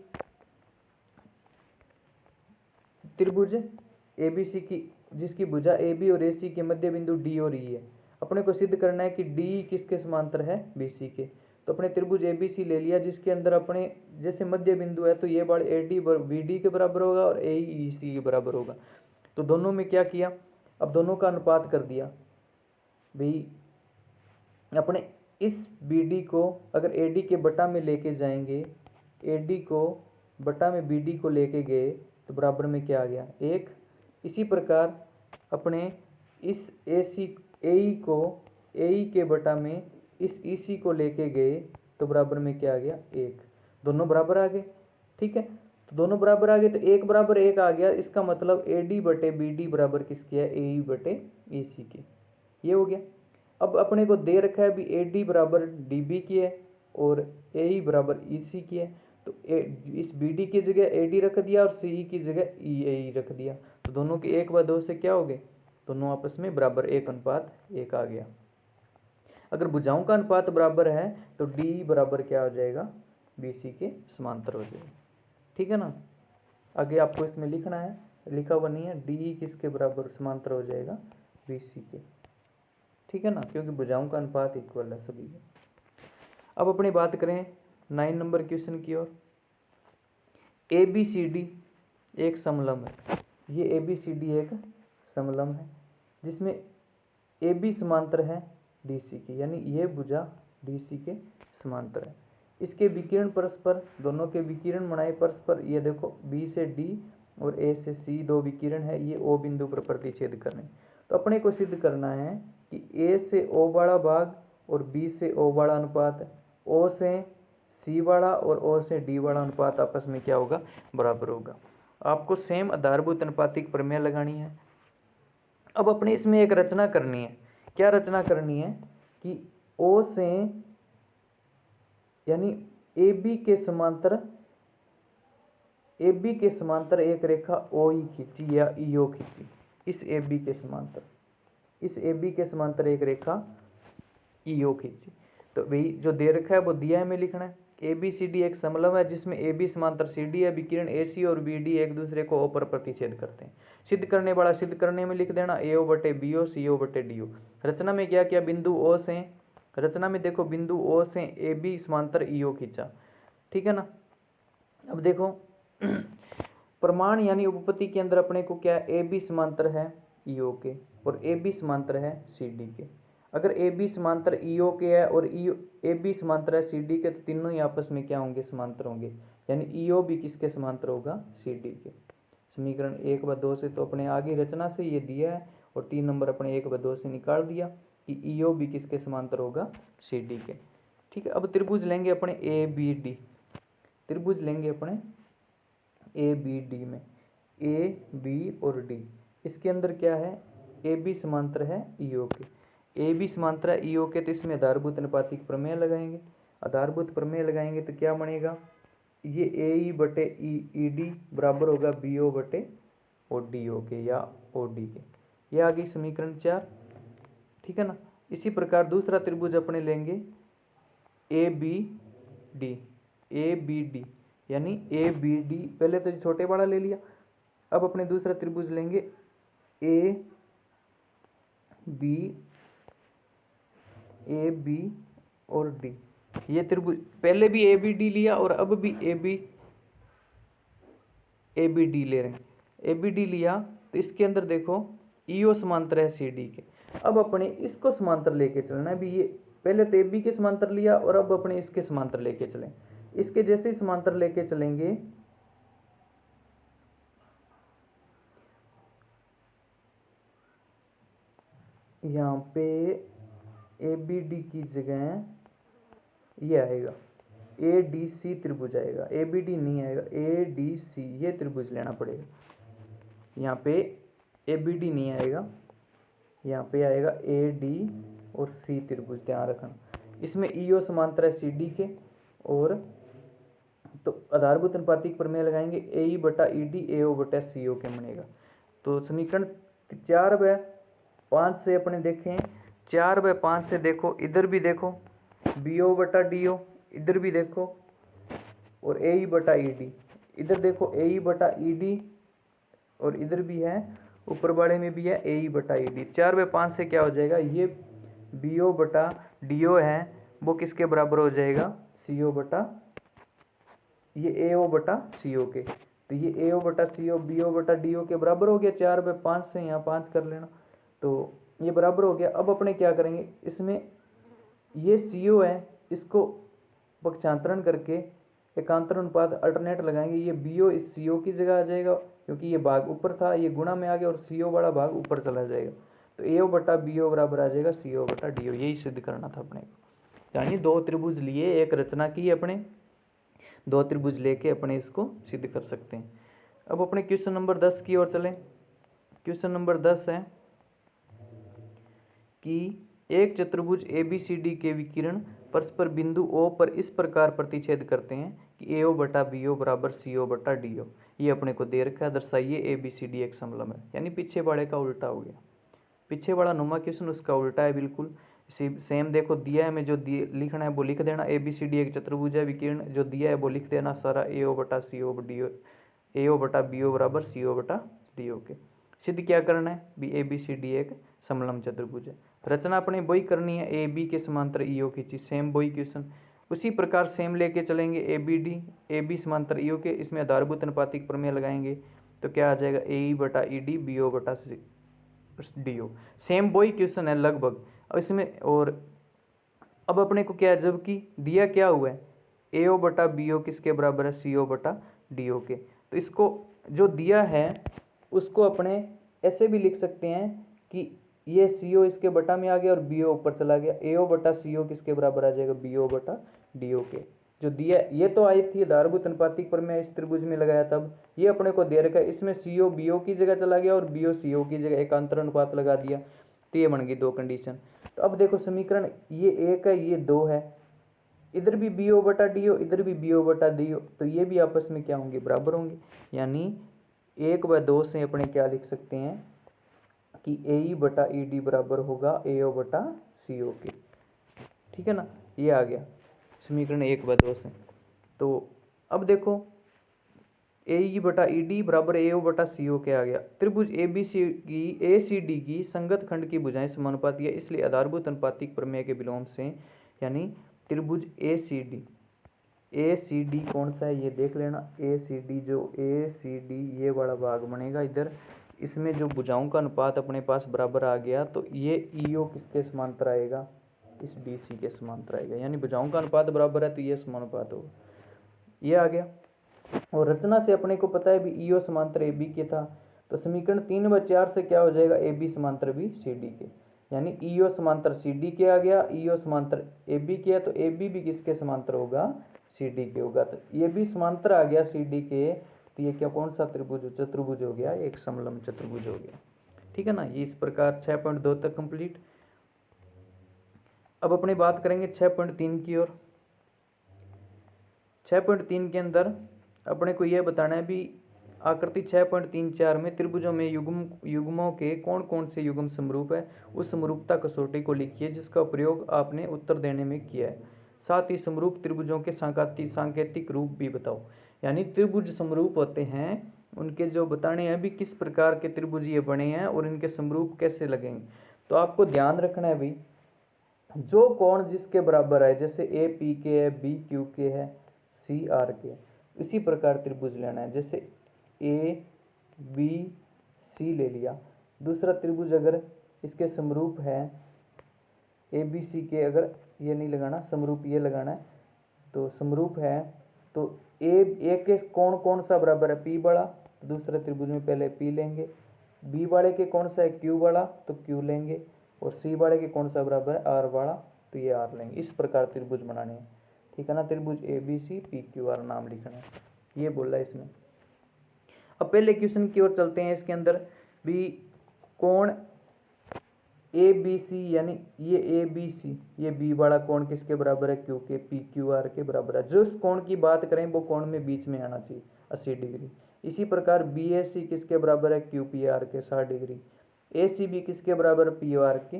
त्रिभुज ए बी सी की जिसकी भुजा ए बी और ए सी के मध्य बिंदु डी और ई है, अपने को सिद्ध करना है कि डी किसके समांतर है, बी सी के। तो अपने त्रिभुज ए बी सी ले लिया जिसके अंदर अपने जैसे मध्य बिंदु है तो ये बार ए डी बी डी के बराबर होगा और ए ई सी के बराबर होगा। तो दोनों में क्या किया, अब दोनों का अनुपात कर दिया भाई। अपने इस बी डी को अगर ए डी के बटा में लेके जाएंगे, ए डी को बटा में बी डी को लेके गए तो बराबर में क्या आ गया, 1। इसी प्रकार अपने इस ए सी ए ई को ए ई के बटा में इस ई सी को लेके गए तो बराबर में क्या आ गया, 1। दोनों बराबर आ गए, ठीक है। तो दोनों बराबर आ गए तो 1 बराबर 1 आ गया। इसका मतलब ए डी बटे बी डी बराबर किसके है, ए ई बटे ए सी के, ये हो गया। अब अपने को दे रखा है भी ए डी बराबर डी बी की है और ए ई बराबर ई सी की है, तो इस बी डी की जगह ए डी रख दिया और सी ई की जगह ई ए ई रख दिया। तो दोनों के 1/2 से क्या हो गए, दोनों आपस में बराबर 1:1 आ गया। अगर भुजाओं का अनुपात बराबर है तो डी बराबर क्या हो जाएगा, बी सी के समांतर हो जाएगा, ठीक है ना। आगे आपको इसमें लिखना है, लिखा हुआ नहीं है, डी किसके बराबर समांतर हो जाएगा, बी सी के, ठीक है ना, क्योंकि भुजाओं का अनुपात इक्वल है सभी के। अब अपनी बात करें 9 नंबर क्वेश्चन की ओर। ए बी सी डी एक समलंब है, ये ए बी सी डी एक समलंब है जिसमें ए बी समांतर है डी सी की, यानी ये भुजा डी सी के समांतर है। इसके विकिरण परस्पर, दोनों के विकिरण बनाए परस्पर, ये देखो बी से डी और ए से सी दो विकिरण है, ये ओ बिंदु पर प्रतिच्छेद करने। तो अपने को सिद्ध करना है कि ए से ओ वाला भाग और बी से ओ वाला अनुपात, ओ से सी वाला और ओ से डी वाला अनुपात आपस में क्या होगा, बराबर होगा। आपको सेम आधारभूत अनुपातिक प्रमेय लगानी है। अब अपने इसमें एक रचना करनी है, क्या रचना करनी है कि ओ से यानी ए बी के समांतर एक रेखा ओ ई खींची या ई ओ खींची, इस ए बी के समांतर एक रेखा ई ओ खींची। तो भाई जो दे रखा है वो दिया है, हमें लिखना है। ए बी सी डी एक समलंब है जिसमें ए बी समांतर सी डी है, विकिरण ए सी और बी डी एक दूसरे को ओ पर प्रतिच्छेद करते हैं। सिद्ध करने वाला सिद्ध करने में लिख देना, ए ओ बटे बी ओ सी ओ बटे डी ओ। रचना में क्या किया, बिंदु ओ से, रचना में देखो बिंदु ओ से ए बी समांतर ई ओ खींचा, ठीक है ना। अब देखो प्रमाण यानी उपपत्ति के अंदर अपने को क्या, ए बी समांतर है ई ओ के और ए बी समांतर है सी डी के। अगर ए बी समांतर ई ओ के है और ए बी समांतर है सी डी के, तो तीनों ही आपस में क्या होंगे, समांतर होंगे, यानी ई ओ भी किसके समांतर होगा, सी डी के। समीकरण 1/2 से तो अपने आगे रचना से ये दिया है और 3 नंबर अपने 1/2 से निकाल दिया कि ई ओ भी किसके समांतर होगा, सी डी के, ठीक है। अब त्रिभुज लेंगे अपने ए बी डी, त्रिभुज लेंगे अपने ए बी डी में, ए बी और डी, इसके अंदर क्या है, ए बी समांतर है ई ओ के, ए बी समांतर है ई ओ के, तो इसमें आधारभूत अनुपातिक प्रमेय लगाएंगे। आधारभूत प्रमेय लगाएंगे तो क्या बनेगा, ये ए ई बटे ई डी बराबर होगा बी ओ बटे ओ डी ओ के या ओ डी के, ये आ गई समीकरण 4, ठीक है ना। इसी प्रकार दूसरा त्रिभुज अपने लेंगे ए बी डी, यानी ए बी डी, पहले तो छोटे वाला ले लिया, अब अपने दूसरा त्रिभुज लेंगे ए बी और डी। ये त्रिभुज पहले भी ए बी डी लिया और अब भी ए बी डी ले रहे हैं। ए बी डी लिया तो इसके अंदर देखो ईओ समांतर है सी डी के। अब अपने इसको समांतर लेके चलना है भी, ये पहले तो ए बी के समांतर लिया और अब अपने इसके समांतर लेके चलें। इसके जैसे ही समांतर लेके चलेंगे, यहाँ पे ए बी डी की जगह ये आएगा ए डी सी त्रिभुज आएगा, ए बी डी नहीं आएगा, ए डी सी ये त्रिभुज लेना पड़ेगा। यहाँ पे ए बी डी नहीं आएगा, यहाँ पे आएगा ए डी और सी त्रिभुज, ध्यान रखना। इसमें ईओ समांतर है सी डी के, और तो आधारभूत अनुपातिक प्रमेय लगाएंगे, ए ई बटा ई डी ए ओ बटा सी ओ के बनेगा। तो समीकरण 4/5 से अपने देखें, 4/5 से देखो, इधर भी देखो बी ओ बटा डी ओ, इधर भी देखो, और ए ई बटा ई डी, इधर देखो ए ई बटा ई डी, और इधर भी है, ऊपर वाले में भी है ए ई बटा ई डी। 4/5 से क्या हो जाएगा, ये बी ओ बटा डी ओ है वो किसके बराबर हो जाएगा, सी ओ बटा, ये ए ओ बटा सी ओ के। तो ये ए ओ बटा सी ओ बी ओ बटा डी ओ के बराबर हो गया। 4/5 से यहाँ 5 कर लेना, तो ये बराबर हो गया। अब अपने क्या करेंगे, इसमें ये सी ओ है, इसको पक्षांतरण करके एकांतर अनुपात अल्टरनेट लगाएंगे, ये बी ओ इस सी ओ की जगह आ जाएगा, क्योंकि ये भाग ऊपर था, ये गुणा में आ गया और सी ओ वाला भाग ऊपर चला जाएगा। तो ए ओ बटा बी ओ बराबर आ जाएगा सी ओ बटा डी ओ। यही सिद्ध करना था अपने को, यानी 2 त्रिभुज लिए, एक रचना की अपने, 2 त्रिभुज लेके अपने इसको सिद्ध कर सकते हैं। अब अपने क्वेश्चन नंबर 10 की ओर चलें। क्वेश्चन नंबर 10 है कि एक चतुर्भुज ए बी सी डी के विकिरण परस्पर बिंदु O पर इस प्रकार प्रतिच्छेद करते हैं कि ए ओ बटा बी ओ बराबर सी ओ बटा डी ओ। ये अपने को दे रखा है, दर्शाइए ए बी सी डी एक समलंब है, यानी पीछे वाले का उल्टा हो गया। पीछे वाला नुमा क्वेश्चन उसका उल्टा है बिल्कुल। सेम देखो दिया है, में जो लिखना है वो लिख देना, ए बी सी डी एक चतुर्भुज है, विकिरण जो दिया है वो लिख देना सारा, ए ओ बटा सी ओ डी ओ, ए ओ बटा बी ओ बराबर सी ओ बटा डी ओ के। सिद्ध क्या करना है भी, ए बी सी डी एक समलंब चतुर्भुज है। रचना अपने वही करनी है, ए बी के समांतर ई ओ खींची, सेम वही क्वेश्चन उसी प्रकार सेम लेके चलेंगे। ए बी समांतर ई ओ के, इसमें आधारभूत अनुपातिक प्रमेय लगाएंगे, तो क्या आ जाएगा, ए ई बटा ई डी बी ओ बटा डी ओ। सेम वही क्वेश्चन है लगभग इसमें। और अब अपने को क्या है, जबकि दिया क्या हुआ है, ए ओ बटा बी ओ किसके बराबर है, सी ओ बटा डी ओ के। तो इसको जो दिया है उसको अपने ऐसे भी लिख सकते हैं कि ये सी ओ इसके बटा में आ गया और बी ओ ऊपर चला गया, ए ओ बटा सी ओ किसके बराबर आ जाएगा, बी ओ बटा डी ओ के। जो दिया ये तो आई थी आधारभूत अनुपातिक प्रमेय, इस त्रिभुज में लगाया तब ये अपने को दे रखा है, इसमें सी ओ बी ओ की जगह चला गया और बी ओ सी ओ की जगह एकांतर अनुपात लगा दिया, तो ये बन गई 2 कंडीशन। तो अब देखो समीकरण ये 1 है, ये 2 है, इधर भी बी ओ बटा डी ओ, इधर भी बी ओ बटा डी ओ, तो ये भी आपस में क्या होंगे, बराबर होंगे। यानी 1/2 से अपने क्या लिख सकते हैं कि ए ई बटा ई डी बराबर होगा ए ओ बटा सी ओ के, ठीक है ना। ये आ गया समीकरण 1/2 से। तो अब देखो ए ई बटा ई डी बराबर ए ओ बटा सी ओ के आ गया। त्रिभुज ए बी सी की ए सी डी की संगत खंड की भुजाएं समानुपाती है, इसलिए आधारभूत अनुपातिक प्रमेय के विलोम से, यानी त्रिभुज ए सी डी कौन सा है ये देख लेना। ए सी डी, जो ए सी डी ये वाला भाग बनेगा इधर, इसमें जो भुजाओं का अनुपात अपने पास बराबर आ गया, तो ये ई ओ किसके समांतर आएगा, इस डी सी के समांतर आएगा, यानी भुजाओं का अनुपात बराबर है तो ये समानुपात होगा, ये आ गया। और रचना से अपने को पता है भी ई ओ समांतर ए बी के था, तो समीकरण 3/4 से क्या हो जाएगा, ए बी समांतर बी सी डी के, यानी ई ओ समांतर सी डी के आ गया, ई ओ समांतर ए बी के है, तो ए बी भी किसके समांतर होगा, सी डी के होगा। तो ये भी समांतर आ गया सी डी के, तो ये क्या कौन सा चतुर्भुज हो गया, एक समलंब चतुर्भुज हो गया, ठीक है ना। ये इस प्रकार 6.2 तक कंप्लीट। अब अपनी बात करेंगे 6.3 की ओर। 6.3 के अंदर अपने को यह बताना है भी आकृति 6.34 में त्रिभुजों में युग्मों के कौन कौन से युग्म समरूप है, उस समरूपता कसौटी को लिखिए जिसका प्रयोग आपने उत्तर देने में किया है। साथ ही समरूप त्रिभुजों के सांकेतिक रूप भी बताओ। यानी त्रिभुज समरूप होते हैं, उनके जो बताने हैं भी किस प्रकार के त्रिभुज ये बने हैं और इनके समरूप कैसे लगेंगे। तो आपको ध्यान रखना है भाई, जो कोण जिसके बराबर है, जैसे ए पी के है, बी क्यू के है, सी आर के, इसी प्रकार त्रिभुज लेना है। जैसे ए बी सी ले लिया, दूसरा त्रिभुज अगर इसके समरूप है ए बी सी के, अगर ये नहीं लगाना, समरूप ये लगाना है, तो समरूप है तो ए के कोण कौन सा बराबर है, पी वाला, तो दूसरे त्रिभुज में पहले पी लेंगे। बी वाले के कौन सा है, क्यू वाला, तो क्यू लेंगे। और सी वाले के कौन सा बराबर है, आर वाला, तो ये आर लेंगे। इस प्रकार त्रिभुज बनाने हैं, ठीक है ना। त्रिभुज A B C P Q R नाम लिखना है, ये बोला इसने। अब पहले क्वेश्चन की ओर चलते हैं। इसके अंदर भी कोण ए बी सी, यानी ये ए बी सी, ये बी वाला कोण किसके बराबर है, क्यू के, पी क्यू आर के बराबर है। जो इस कोण की बात करें वो कोण में बीच में आना चाहिए, 80 डिग्री। इसी प्रकार बी ए सी किसके बराबर है, क्यू पी आर के, 60 डिग्री। ए सी बी किसके बराबर है, पी आर के,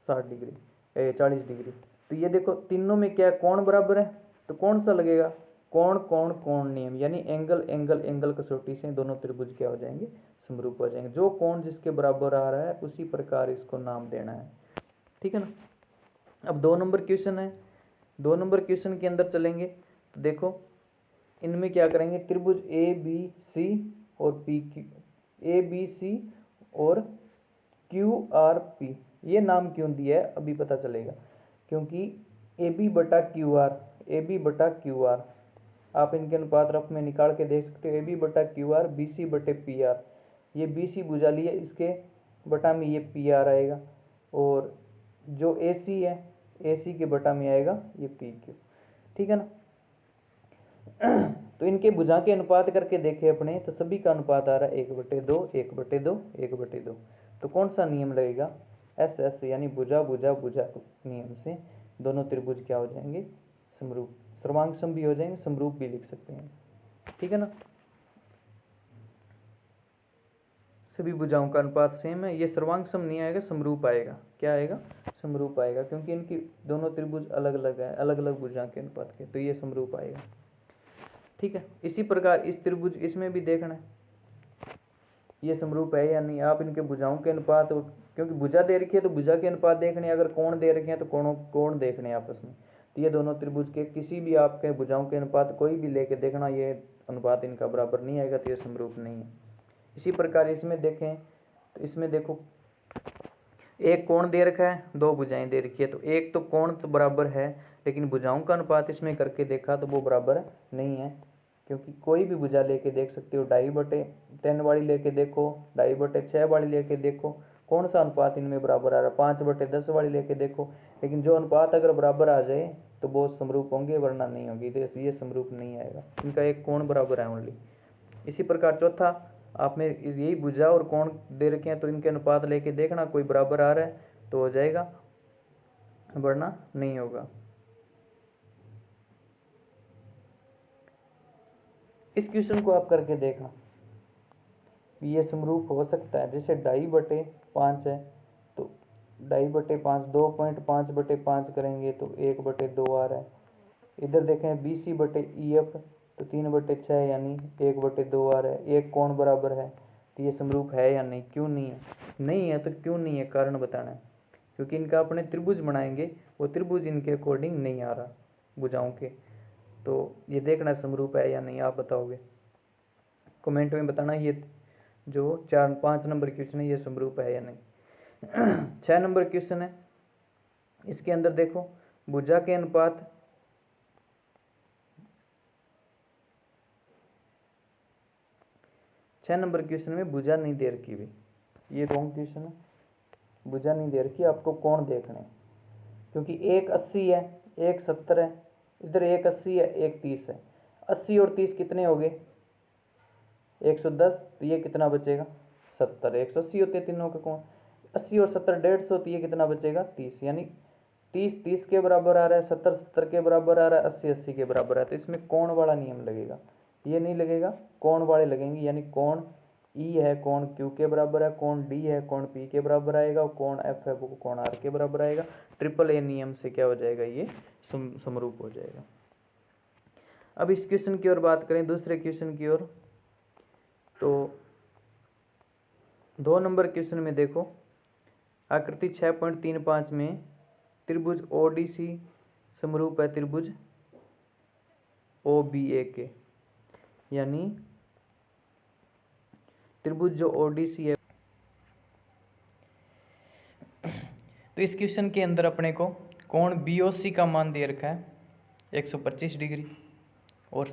60 डिग्री, 40 डिग्री। तो ये देखो तीनों में क्या कोण बराबर है, तो कौन सा लगेगा, कोण कोण कोण नियम, यानी एंगल एंगल एंगल कसौटी से दोनों त्रिभुज क्या हो जाएंगे, समरूप हो जाएंगे। जो कोण जिसके बराबर आ रहा है उसी प्रकार इसको नाम देना है, ठीक है ना। अब 2 नंबर क्वेश्चन है। 2 नंबर क्वेश्चन के अंदर चलेंगे तो देखो इनमें क्या करेंगे, त्रिभुज ए बी सी और P Q, A B C और क्यू आर पी, ये नाम क्यों दिया है अभी पता चलेगा। क्योंकि ए बी बटा क्यू आर, ए बी बटा क्यू आर, आप इनके अनुपात रफ में निकाल के देख सकते हो। ए बी बटा क्यू आर, बी सी बटे पी आर, ये बी सी भुजा लिया, इसके बटा में ये पी आर आएगा। और जो ए सी है, ए सी के बटा में आएगा ये पी क्यू, ठीक है ना। तो इनके भुजा के अनुपात करके देखे अपने, तो सभी का अनुपात आ रहा है 1/2 1/2 1/2। तो कौन सा नियम लगेगा, एस एस, यानी भुजा भुजा भुजा नियम से दोनों त्रिभुज क्या हो जाएंगे, समरूप, सर्वांगसम भी हो जाएंगे, समरूप भी लिख सकते हैं, ठीक है ना। सभी भुजाओं का अनुपात सेम है, ये सर्वांगसम नहीं आएगा, समरूप आएगा। क्या आएगा, समरूप आएगा, क्योंकि इनकी दोनों त्रिभुज अलग अलग है, अलग अलग भुजा के अनुपात के, तो ये समरूप आएगा, ठीक है। इसी प्रकार इस त्रिभुज, इसमें भी देखना है ये समरूप है या नहीं। आप इनके भुजाओं के अनुपात, क्योंकि भुजा दे रखी है तो भुजा के अनुपात देखने, अगर कोण दे रखे हैं तो कोण देखने आपस में। तो ये दोनों त्रिभुज के किसी भी आपके भुजाओं के अनुपात कोई भी लेके देखना, ये अनुपात इनका बराबर नहीं आएगा, तो ये समरूप नहीं है। इसी प्रकार इसमें देखें तो इसमें देखो एक कोण दे रखा है, 2 भुजाएं दे रखी है, तो एक तो कोण तो बराबर है, लेकिन भुजाओं का अनुपात इसमें करके देखा तो वो बराबर नहीं है। क्योंकि कोई भी भुजा लेके देख सकते हो, 2.5/10 वाली लेके देखो, 2.5/6 वाली लेके देखो, कौन सा अनुपात इनमें बराबर आ रहा है, 5/10 वाली लेके देखो। लेकिन जो अनुपात अगर बराबर आ जाए तो वो समरूप होंगे, वरना नहीं होगी, तो ये समरूप नहीं आएगा, इनका एक कोण बराबर है ओनली। इसी प्रकार चौथा, आप में यही भुजा और कोण दे रखे हैं, तो इनके अनुपात लेके देखना, कोई बराबर आ रहा है तो हो जाएगा, वरना नहीं होगा। इस क्वेश्चन को आप करके देखना, ये समरूप हो सकता है। जैसे 2.5/5 है, तो 2.5/5 2.5/5 करेंगे तो 1/2 आ रहा है। इधर देखें BC बटे EF, तो 3/6 यानी 1/2 आ रहा है। एक कोण बराबर है, तो ये समरूप है या नहीं, क्यों नहीं है, नहीं है तो क्यों नहीं है, कारण बताना है। क्योंकि इनका अपने त्रिभुज बनाएंगे, वो त्रिभुज इनके अकॉर्डिंग नहीं आ रहा भुजाओं के, तो ये देखना समरूप है या नहीं, आप बताओगे, कमेंट में बताना। ये जो 4-5 नंबर क्वेश्चन है ये समरूप है या नहीं। 6 नंबर क्वेश्चन है, इसके अंदर देखो भुजा के अनुपात, छह नंबर क्वेश्चन में भुजा नहीं दे रखी हुई, ये रॉन्ग क्वेश्चन है, भुजा नहीं दे रखी, आपको कोण देखने हैं। क्योंकि एक 80 है, एक 70 है, इधर एक 80 है, एक 30 है, 80 और 30 कितने हो गए, 110, तो ये कितना बचेगा, 70, 180 होते हैं तीनों का कोण, 80 और 70 150, तो ये कितना बचेगा, 30, यानी 30 30 के बराबर आ रहा है, 70 70 के बराबर आ रहा है, 80 80 के बराबर है, तो इसमें कोण वाला नियम लगेगा। ये नहीं लगेगा, कोण वाले लगेंगे, यानी कोण ई है कोण क्यू के बराबर है, कोण डी है कोण पी के बराबर आएगा, और कोण एफ है वो कोण आर के बराबर आएगा। ट्रिपल ए नियम से क्या हो जाएगा, ये समरूप हो जाएगा। अब इस क्वेश्चन की ओर बात करें, दूसरे क्वेश्चन की ओर, तो 2 नंबर क्वेश्चन में देखो, आकृति 6.35 में त्रिभुज ओडीसी समरूप है त्रिभुज ओबीए के, यानी त्रिभुज जो ओडीसी है। तो इस क्वेश्चन के अंदर अपने को कोण बीओसी का मान दे रखा है 125 डिग्री और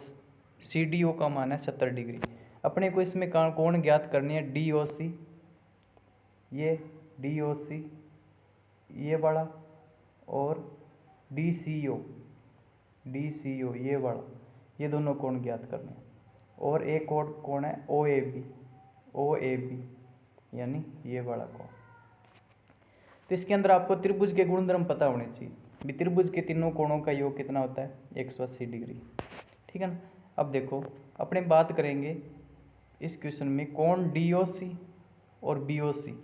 सीडीओ का मान है 70 डिग्री। अपने को इसमें कोण ज्ञात करनी है डीओसी, ये डीओसी ये वाला, और डीसीओ ये वाला, ये दोनों कोण ज्ञात करने हैं। और एक और कोण है ओएबी यानी ये वाला कोण। तो इसके अंदर आपको त्रिभुज के गुणधर्म पता होने चाहिए। भी त्रिभुज के तीनों कोणों का योग कितना होता है, 180 डिग्री, ठीक है ना। अब देखो, अपने बात करेंगे इस क्वेश्चन में कोण डीओसी और बीओसी,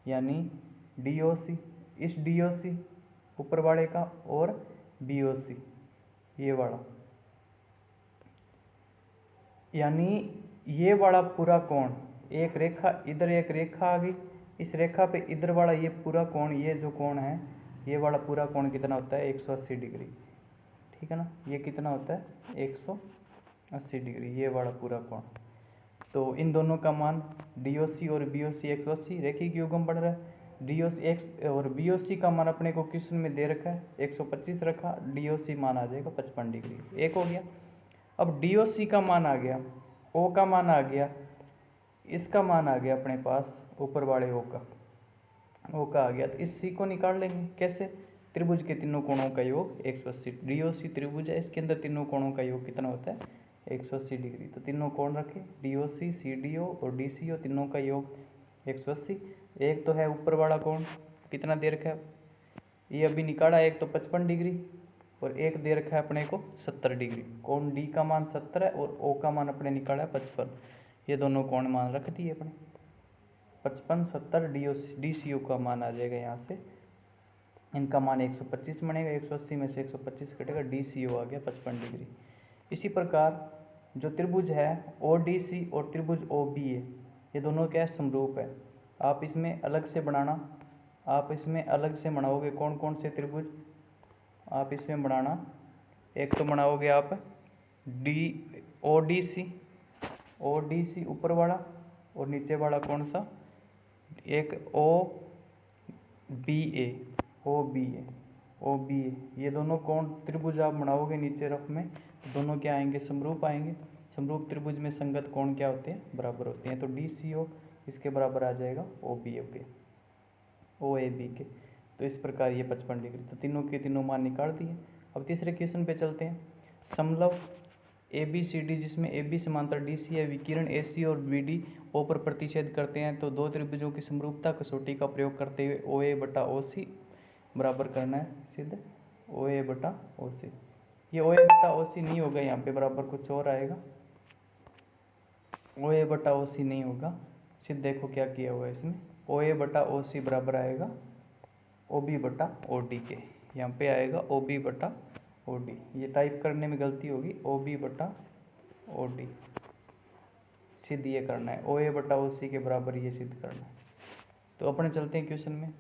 यानी डीओसी इस डीओसी ऊपर वाले का और बीओसी ये वाला, यानी ये वाला पूरा कोण, एक रेखा इधर एक रेखा आ गई, इस रेखा पे इधर वाला ये पूरा कोण, ये जो कोण है ये वाला पूरा कोण कितना होता है 180 डिग्री, ठीक है ना। ये कितना होता है 180 डिग्री, ये वाला पूरा कोण। तो इन दोनों का मान डीओसी और बीओसी 180, रेखिक युग्म बढ़ रहा है। डीओसी एक्स और बीओसी का मान अपने को क्वेश्चन में दे रखा है 125 रखा, डीओसी मान आ जाएगा 55 डिग्री, एक हो गया। अब डीओसी का मान आ गया, ओ का मान आ गया, इसका मान आ गया अपने पास ऊपर वाले ओ का आ गया। तो इस सी को निकाल लेंगे कैसे, त्रिभुज के तीनों कोणों का योग 180, डीओसी त्रिभुज है, इसके अंदर तीनों कोणों का योग कितना होता है 180 डिग्री। तो तीनों कोण रखे, डीओसी सीडीओ और डीसीओ, तीनों का योग 180। एक तो है ऊपर वाला कोण कितना दे रखा है, ये अभी निकाला, एक तो 55 डिग्री और एक दे रखा है अपने को 70 डिग्री। कोण डी का मान 70 है और ओ का मान अपने निकाला है 55, ये दोनों कोण मान रख दिए अपने 55 70, डीसीओ का मान आ जाएगा यहाँ से, इनका मान 125 बनेगा, 180 में से 125 कटेगा, डीसीओ आ गया 55 डिग्री। इसी प्रकार जो त्रिभुज है ओडीसी और त्रिभुज ओबीए, ये दोनों क्या समरूप है। आप इसमें अलग से बनाना, आप इसमें अलग से बनाओगे कौन कौन से त्रिभुज आप इसमें बनाना, एक तो बनाओगे आप ओडीसी ऊपर वाला, और नीचे वाला कौन सा, एक ओबीए, ये दोनों कौन त्रिभुज आप बनाओगे नीचे रफ में, दोनों क्या आएंगे समरूप आएंगे। समरूप त्रिभुज में संगत कोण क्या होते हैं, बराबर होते हैं। तो डीसीओ इसके बराबर आ जाएगा ओएबी के। तो इस प्रकार ये 55 डिग्री, तो तीनों के तीनों मान निकाल दिए। अब तीसरे क्वेश्चन पे चलते हैं। समलव ABCD, जिसमें AB समांतर DC है, विकिरण AC और BD O पर प्रतिच्छेद करते हैं, तो दो त्रिभुजों की समरूपता कसौटी का प्रयोग करते हुए OA/OC बराबर करना है सिद्ध। OA/OC, ये OA/OC नहीं होगा, यहाँ पे बराबर कुछ और आएगा, OA/OC नहीं होगा सिद्ध। देखो क्या किया हुआ है इसमें, OA/OC बराबर आएगा OB/OD के, यहाँ पे आएगा OB/OD, ये टाइप करने में गलती होगी, OB/OD सिद्ध ये करना है, OA/OC के बराबर ये सिद्ध करना है। तो अपने चलते हैं क्वेश्चन में।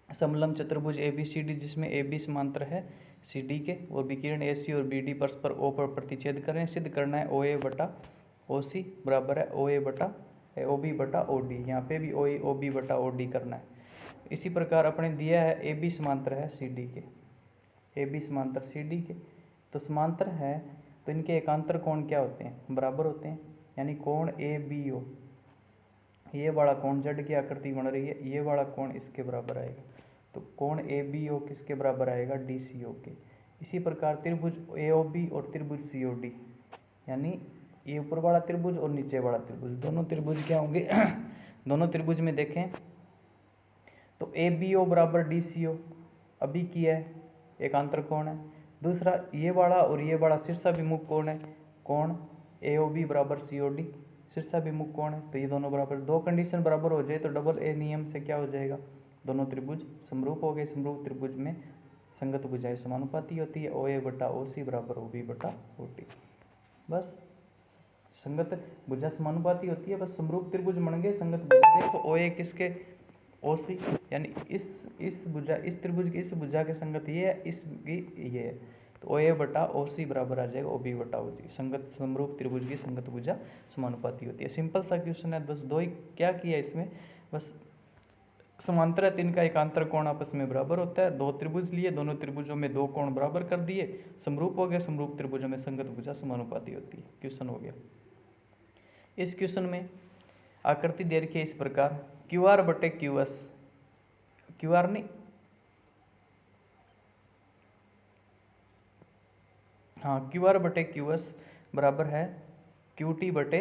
समलंब चतुर्भुज ABCD, जिसमें AB समांतर है CD के और विकिरण AC और BD परस्पर O पर प्रतिच्छेद करें, सिद्ध करना है OA/OC बराबर है OB/OD, यहाँ पे भी OB/OD करना है। इसी प्रकार अपने दिया है AB समांतर है CD के, AB समांतर CD के, तो समांतर है तो इनके एकांतर कोण क्या होते हैं, बराबर होते हैं, यानी कोण ABO, ये वाला कोण Z की आकृति बन रही है, ये वाला कोण इसके बराबर आएगा, तो कोण ABO किसके बराबर आएगा, DCO के। इसी प्रकार त्रिभुज AOB और त्रिभुज COD, यानी ये ऊपर वाला त्रिभुज और नीचे वाला त्रिभुज, दोनों त्रिभुज क्या होंगे दोनों त्रिभुज में देखें तो ABO बराबर DCO अभी किया है, एकांतर कोण है। दूसरा ये वाला और ये वाला शीर्षाभिमुख कोण है, कोण AOB बराबर COD शीर्षाभिमुख कोण है, तो ये दोनों बराबर, दो कंडीशन बराबर हो जाए तो डबल ए नियम से क्या हो जाएगा, दोनों त्रिभुज समरूप हो गए। समरूप त्रिभुज में संगत भुजाएं समानुपाती होती है, OA बटा OC बराबर OB बटा OT। बस संगत भुजा समानुपाती होती है, बस समरूप त्रिभुज बन गए संगत भुजा। देखो OA किसके OC, यानी इस भुजा, इस त्रिभुज की इस भुजा के संगत ये है, इसकी ये है, तो OA बटा OC बराबर आ जाएगा OB बटा OC। संगत समरूप त्रिभुज की संगत भुजा समानुपाती होती है। सिंपल सा क्वेश्चन है, बस दो ही क्या किया इसमें, बस समांतर है, इनका एकांतर कोण आपस में बराबर होता है। दो त्रिभुज लिए, दोनों त्रिभुजों में दो कोण बराबर कर दिए, समरूप हो गए। समरूप त्रिभुजों में संगत भुजा समानुपाती होती है। क्वेश्चन हो गया। इस क्वेश्चन में आकृति दे रखी है इस प्रकार, QR बटे QS, QR नहीं, हाँ QR बटे QS बराबर है QT बटे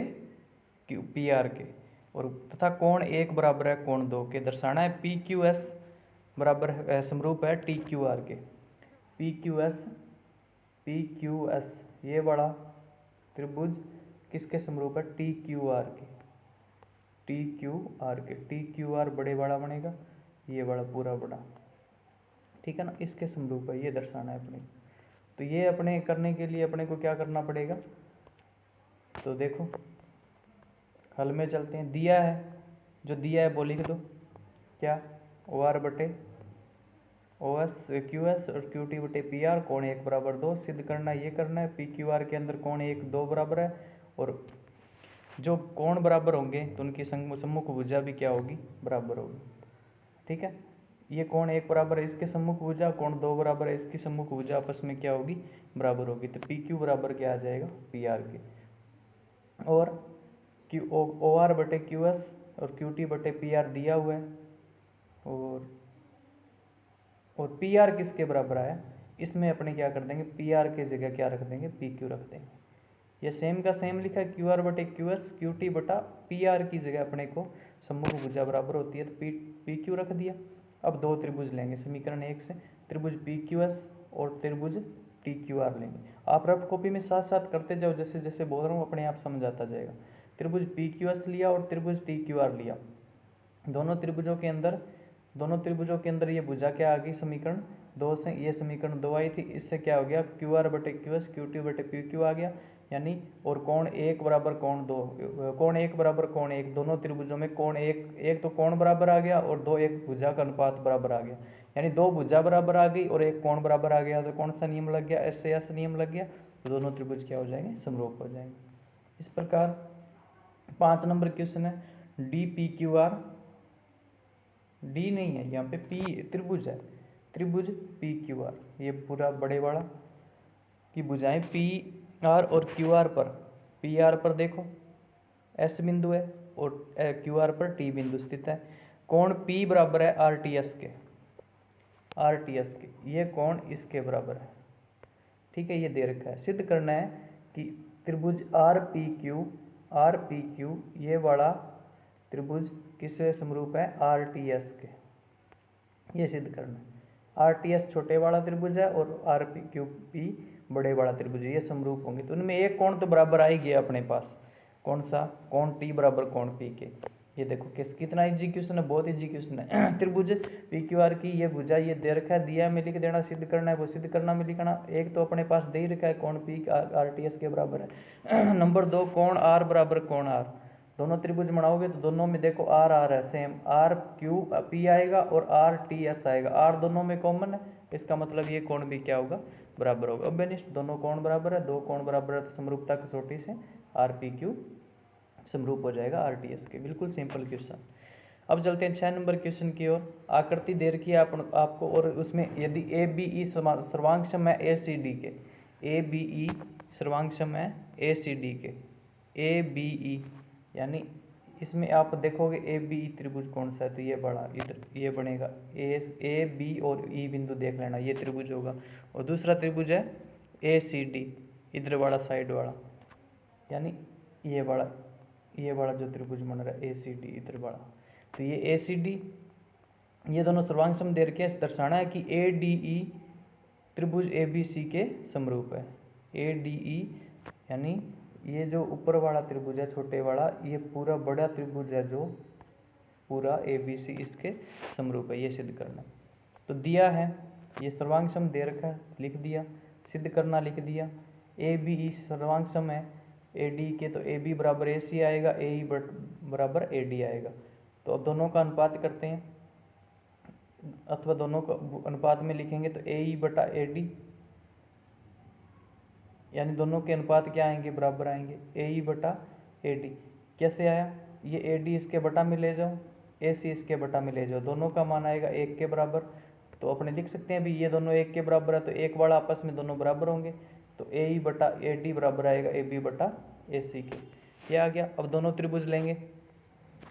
PR के, और तथा कोण 1 बराबर है कोण 2 के। दर्शाना है PQS बराबर है, समरूप है TQR के। PQS ये बड़ा त्रिभुज किसके समरूप है, TQR के। TQR बड़े बड़ा बनेगा, ये बड़ा पूरा बड़ा, ठीक है ना, इसके समरूप है, ये दर्शाना है अपने। तो ये अपने करने के लिए अपने को क्या करना पड़ेगा, तो देखो हल में चलते हैं। दिया है, जो दिया है वो लिख दो, क्या OR बटे OS QS और QT बटे PR, कोण 1 बराबर 2 सिद्ध करना है, ये करना है। PQR के अंदर कोण 1 2 बराबर है, और जो कोण बराबर होंगे तो उनकी सम्मुख भुजा भी क्या होगी, बराबर होगी, ठीक है। ये कोण 1 बराबर है, इसके सम्मुख भुजा, कोण 2 बराबर है, इसकी सम्मुख भुजा आपस में क्या होगी, बराबर होगी। तो PQ बराबर क्या आ जाएगा, PR के। और OR बटे QS और QT बटे PR दिया हुआ है, और PR किसके बराबर आया, इसमें अपने क्या कर देंगे, PR के जगह क्या रख देंगे, PQ रख देंगे। ये सेम का सेम लिखा है, QR बटे QS, QT बटा PR की जगह अपने को सम्मुख भुजा बराबर होती है, तो PQ रख दिया। अब दो त्रिभुज लेंगे समीकरण 1 से, त्रिभुज PQS और त्रिभुज TQR लेंगे। आप रफ कॉपी में साथ साथ करते जाओ, जैसे जैसे बोल रहा हूँ अपने आप समझ आता जाएगा। त्रिभुज PQS लिया और त्रिभुज TQR लिया, दोनों त्रिभुजों के अंदर ये भुजा क्या आ गई, समीकरण 2 से, ये समीकरण 2 आई थी, इससे क्या हो गया, QR बटे QS, QT बटे PQ आ गया, यानी, और कोण 1 बराबर कोण 2, कोण 1 बराबर कोण 1, दोनों त्रिभुजों में कोण 1 तो कोण बराबर आ गया, और 2 एक भुजा का अनुपात बराबर आ गया, यानी 2 भुजा बराबर आ गई और 1 कोण बराबर आ गया। तो कौन सा नियम लग गया, SAS नियम लग गया, तो दोनों त्रिभुज क्या हो जाएंगे, समरूप हो जाएंगे। इस प्रकार 5 नंबर क्वेश्चन है, DPQR, डी नहीं है यहाँ पे, P त्रिभुज है, त्रिभुज PQR, ये पूरा बड़े वाला की भुजाएं PR और QR पर, PR पर देखो S बिंदु है और QR पर T बिंदु स्थित है। कोण P बराबर है RTS के, ये कोण इसके बराबर है, ठीक है, ये दे रखा है। सिद्ध करना है कि त्रिभुज RPQ ये वाला त्रिभुज किससे समरूप है, RTS के, ये सिद्ध करना है। RTS छोटे वाला त्रिभुज है और RPQP बड़े वाला त्रिभुज, ये समरूप होंगे, तो उनमें एक कोण तो बराबर आ ही गया अपने पास, कौन सा, कोण T बराबर कोण P के। ये देखो कितना इजी क्वेश्चन है, बहुत इजी क्वेश्चन है। त्रिभुज PQR की ये भुजा, ये दे रखा है, दिया में लिख देना, सिद्ध करना है, वो सिद्ध करना में लिखना। एक तो अपने पास दे ही रखा है, कोण P RTS के बराबर है। नंबर 2, कोण R बराबर कोण R, दोनों त्रिभुज बनाओगे तो दोनों में देखो R है सेम, RQP आएगा और RTS आएगा, R दोनों में कॉमन है, इसका मतलब ये कोण भी क्या होगा, बराबर होगा। अब बेनिस्ट दोनों कोण बराबर है, दो कोण बराबर है, तो समरूपता कसौटी से RPQ समरूप हो जाएगा RTS के। बिल्कुल सिंपल क्वेश्चन। अब चलते हैं 6 नंबर क्वेश्चन की ओर। आकृति दे रखी है आपको, और उसमें यदि ABE सर्वांगसम है ACD के, ABE सर्वांगसम है ACD के, ABE यानी इसमें आप देखोगे ABE त्रिभुज कौन सा है, तो ये बड़ा इधर ये बनेगा, AB और E बिंदु देख लेना, ये त्रिभुज होगा। और दूसरा त्रिभुज है ACD, इधर वाला साइड वाला, यानी ये बड़ा जो त्रिभुज बन रहा है ACD इधर बड़ा, तो ये ACD, ये दोनों सर्वांगसम दे रखे हैं। दर्शाना है कि ADE त्रिभुज ABC के समरूप है, ADE यानी ये जो ऊपर वाला त्रिभुज है छोटे वाला, ये पूरा बड़ा त्रिभुज है जो पूरा ABC इसके समरूप है, ये सिद्ध करना। तो दिया है ये सर्वांग सम दे रखा है, लिख दिया, सिद्ध करना लिख दिया। ABE सर्वांग सम है AD के, तो AB बराबर AC आएगा, AE बराबर AD आएगा। तो अब दोनों का अनुपात करते हैं, अथवा दोनों का अनुपात में लिखेंगे तो AE बटा AD, यानी दोनों के अनुपात क्या आएंगे, बराबर आएंगे। AE बटा AD कैसे आया, ये AD इसके बटा में ले जाओ, AC इसके बटा में ले जाओ, दोनों का मान आएगा 1 के बराबर। तो अपने लिख सकते हैं अभी ये दोनों 1 के बराबर है, तो एक वाला आपस में दोनों बराबर होंगे, तो AE बटा AD बराबर आएगा AB बटा AC के। ये आ गया। अब दोनों त्रिभुज लेंगे,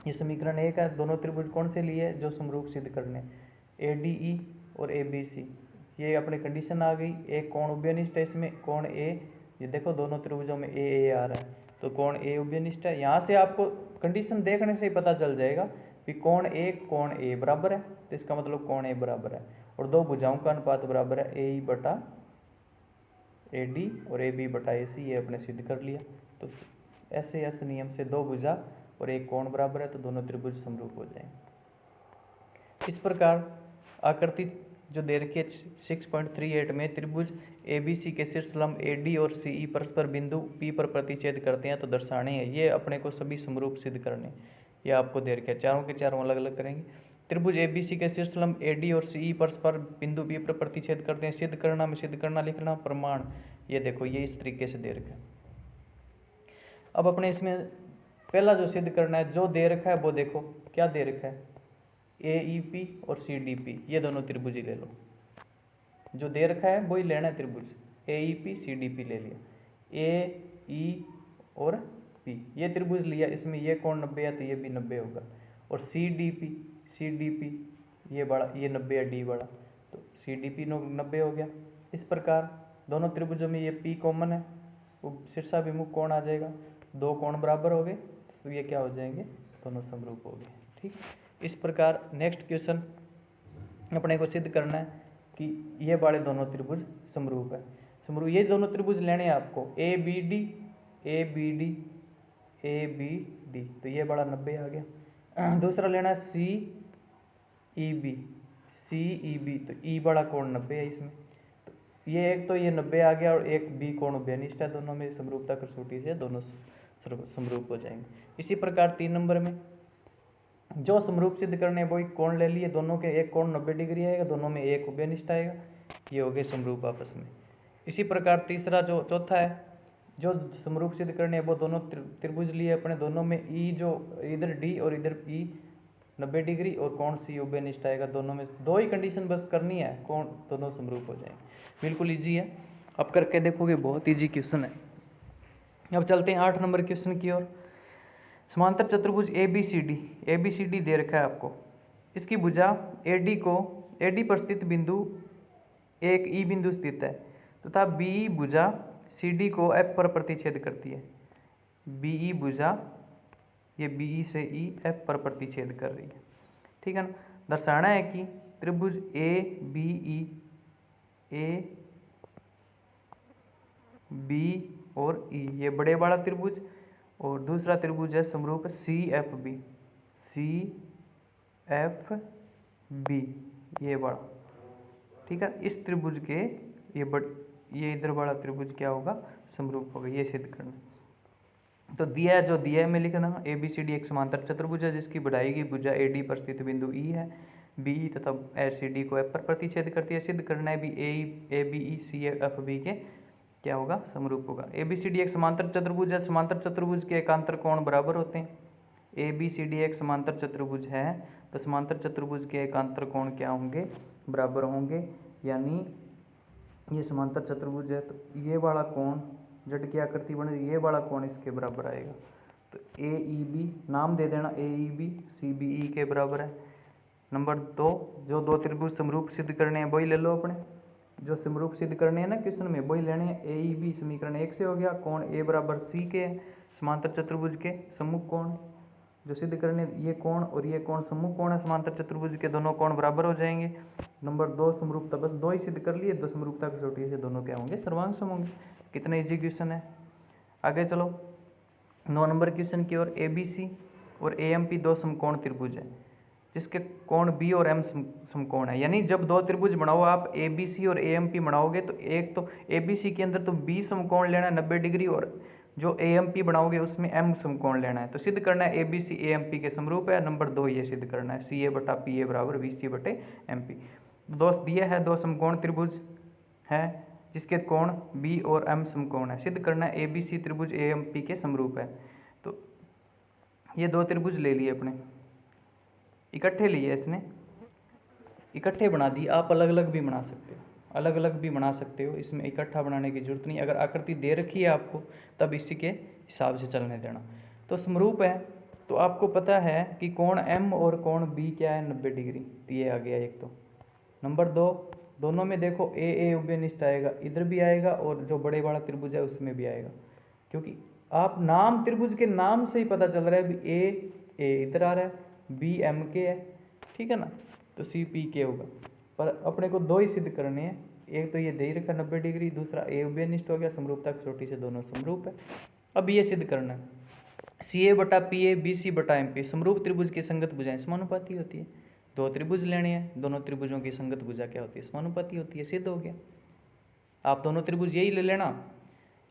ये समीकरण 1 है। दोनों त्रिभुज कौन से लिए, जो समरूप सिद्ध करने, ADE और ABC। ये अपने कंडीशन आ गई। एक कोण उभयनिष्ठ है इसमें, कोण A, ये देखो दोनों त्रिभुजों में A आ रहा है, तो कोण A उभयनिष्ठ है। यहाँ से आपको कंडीशन देखने से ही पता चल जाएगा कि कोण A बराबर है, तो इसका मतलब कोण A बराबर है, और दो भुजाओं का अनुपात बराबर है AE बटा AD और AB बटा AC। ये अपने सिद्ध कर लिया। तो ऐसे नियम से दो भुजा और एक कोण बराबर है, तो दोनों त्रिभुज समरूप हो जाएंगे। इस प्रकार आकृति जो दे रखी है 6.38 में, त्रिभुज ABC के शीर्ष लंब AD और CE परस्पर बिंदु P पर प्रतिच्छेद करते हैं तो दर्शाने हैं। ये अपने को सभी समरूप सिद्ध करने, ये आपको दे रखे हैं, चारों के चारों अलग अलग करेंगे। त्रिभुज ABC के शीर्ष लंब AD और CE परस्पर बिंदु P पर प्रतिच्छेद करते हैं, सिद्ध करना में सिद्ध करना लिखना, प्रमाण ये देखो ये इस तरीके से दे रखा है। अब अपने इसमें पहला जो सिद्ध करना है, जो दे रखा है वो देखो क्या दे रखा है, AEP और CDP, ये दोनों त्रिभुज ही ले लो, जो दे रखा है वही लेना है त्रिभुज। AEP CDP ले लिया, AE और P ये त्रिभुज लिया, इसमें ये कोण 90 है तो ये भी 90 होगा, और CDP ये बड़ा, ये 90 है D बड़ा, तो CDP 90 हो गया। इस प्रकार दोनों त्रिभुजों में ये P कॉमन है, वो शीर्षाभिमुख कोण आ जाएगा, दो कोण बराबर हो गए, तो ये क्या हो जाएंगे, दोनों समरूप हो गए। ठीक, इस प्रकार नेक्स्ट क्वेश्चन अपने को सिद्ध करना है कि ये वाले दोनों त्रिभुज समरूप है। समरूप ये दोनों त्रिभुज लेने हैं आपको, ABD, तो ये बड़ा 90 आ गया। दूसरा लेना है CEB, तो E बड़ा कोण 90 है इसमें, तो ये एक तो ये 90 आ गया, और एक B कोण उभयनिष्ठ है, दोनों में समरूपता कसौटी से दोनों समरूप हो जाएंगे। इसी प्रकार 3 नंबर में जो समरूप सिद्ध करने वही कोण ले लिए, दोनों के एक कोण 90 डिग्री आएगा, दोनों में एक उभयनिष्ठ आएगा, ये हो गए समरूप आपस में। इसी प्रकार तीसरा जो चौथा है, जो समरूप सिद्ध करने वो दोनों त्रिभुज लिए अपने, दोनों में E जो इधर D और इधर E 90 डिग्री और कोण C उभयनिष्ठ आएगा, दोनों में दो ही कंडीशन बस करनी है, कोण दोनों समरूप हो जाएंगे। बिल्कुल ईजी है, अब करके देखोगे बहुत ईजी क्वेश्चन है। अब चलते हैं 8 नंबर क्वेश्चन की ओर। समांतर चतुर्भुज ABCD दे रखा है आपको, इसकी भुजा AD पर स्थित बिंदु एक E बिंदु स्थित है तथा BE भुजा CD को F पर प्रतिच्छेद करती है। BE भुजा ये BE से E F पर प्रतिच्छेद कर रही है, ठीक है ना। दर्शाना है कि त्रिभुज AB और E ये बड़े वाला त्रिभुज, और दूसरा त्रिभुज है समरूप CFB ये बड़ा, ठीक है। इस त्रिभुज के ये इधर वाला त्रिभुज क्या होगा, समरूप होगा, ये सिद्ध करना। तो दिया है, जो दिया है मैं लिखना, ABCD एक समांतर चतुर्भुज है जिसकी बढ़ाई गई भुजा AD पर स्थित बिंदु E है, BE तथा CD को F पर प्रतिच्छेद करती है। सिद्ध करना है भी ABE CFB के क्या होगा, समरूप होगा। ABCD एक समांतर चतुर्भुज है, समांतर चतुर्भुज के एकांतर कोण बराबर होते हैं। ABCD एक समांतर चतुर्भुज है, तो समांतर चतुर्भुज के एकांतर कोण क्या होंगे, बराबर होंगे। यानी ये समांतर चतुर्भुज है, तो ये वाला कोण जट की आकृति बने, ये वाला कोण इसके बराबर आएगा। तो AEB नाम दे देना, AEB CBE के बराबर है। नंबर 2, जो दो त्रिभुज समरूप सिद्ध करने हैं वही ले लो अपने, जो समरूप सिद्ध करने हैं ना क्वेश्चन में वही लेने हैं। AEB समीकरण 1 से हो गया, कोण A बराबर C के समांतर चतुर्भुज के सम्मुख कोण जो सिद्ध करने, ये कोण और ये कोण सम्मुख कोण है समांतर चतुर्भुज के, दोनों कोण बराबर हो जाएंगे। नंबर 2 समरूपता, बस दो ही सिद्ध कर लिए, दो समरूपता कसौटी से दोनों क्या होंगे, सर्वांग सम होंगे। कितना इजी क्वेश्चन है। आगे चलो 9 नंबर क्वेश्चन की ओर। ABC और AMP दो समकोण त्रिभुज है जिसके कोण B और M समकोण है। यानी जब दो त्रिभुज बनाओ आप ABC और AMP बनाओगे तो एक तो ABC के अंदर तो B समकोण लेना है 90 डिग्री, और जो AMP बनाओगे उसमें M समकोण लेना है। तो सिद्ध करना है ABC AMP के समरूप है। नंबर 2 ये सिद्ध करना है CA बटा PA बराबर BC बटे MP। दोस्त दिया है दो समकोण त्रिभुज है जिसके कोण B और M समकोण है। सिद्ध करना है ABC त्रिभुज AMP के समरूप है। तो ये दो त्रिभुज ले लिए अपने, इकट्ठे लिए, इसने इकट्ठे बना दी। आप अलग अलग भी बना सकते हो, अलग अलग भी बना सकते हो, इसमें इकट्ठा बनाने की जरूरत नहीं। अगर आकृति दे रखी है आपको तब इसी के हिसाब से चलने देना। तो समरूप है तो आपको पता है कि कोण M और कोण B क्या है 90 डिग्री, तो ये आ गया एक। तो नंबर 2 दोनों में देखो ए उभयनिष्ठ आएगा, इधर भी आएगा और जो बड़े वाला त्रिभुज है उसमें भी आएगा, क्योंकि आप नाम त्रिभुज के नाम से ही पता चल रहा है भी ए इधर आ रहा है, बी एम के है, ठीक है ना, तो सी पी के होगा। पर अपने को दो ही सिद्ध करने हैं, एक तो ये दे ही रखा 90 डिग्री, दूसरा ए उभयनिष्ठ हो गया, समरूपता कसौटी से दोनों समरूप है। अब ये सिद्ध करना है सी ए बटा पी ए बी सी बटा एम पी समरूप त्रिभुज की संगत भुजाएं समानुपाती होती है। दो त्रिभुज लेने हैं, दोनों त्रिभुजों की संगत भुजा क्या होती है, समानुपाती होती है। सिद्ध हो गया। आप दोनों त्रिभुज यही ले लेना,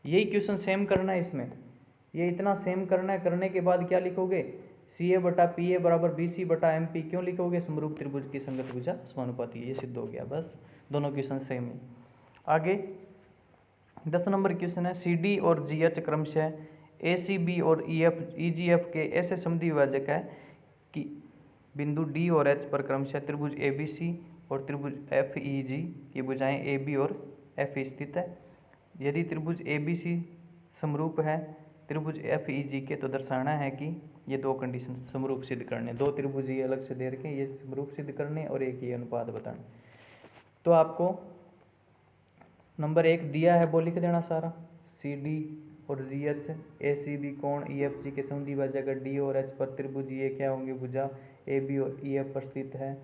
यही क्वेश्चन सेम करना है इसमें, ये इतना सेम करना है। करने के बाद क्या लिखोगे, सी ए बटा पी ए बराबर बी सी बटा एम पी, क्यों लिखोगे, समरूप त्रिभुज की संगत भुजा समानुपाती है। ये सिद्ध हो गया, बस दोनों क्वेश्चन सेम है। आगे 10 नंबर क्वेश्चन है सी डी और जी एच क्रमशः ए सी बी और ई एफ ई जी एफ के ऐसे समद्वि विभाजक है कि बिंदु डी और एच पर क्रमशः त्रिभुज ए बी सी और त्रिभुज एफ ई जी की भुजाएं ए बी और एफ ई स्थित है। यदि त्रिभुज ए बी सी समरूप है त्रिभुज एफ ई जी के, तो दर्शाना है कि ये दो कंडीशन समरूप सिद्ध करने, दो त्रिभुज ये अलग से दे रखे, ये समरूप सिद्ध करने और एक ये अनुपात बताने। तो आपको नंबर 1 दिया है वो लिख देना सारा, सी डी और जी एच ए सी बी कोण ई एफ जी के समद्वि विभाजक डी और एच पर त्रिभुज ये क्या होंगे, भुजा ए बी और ई एफ पर स्थित है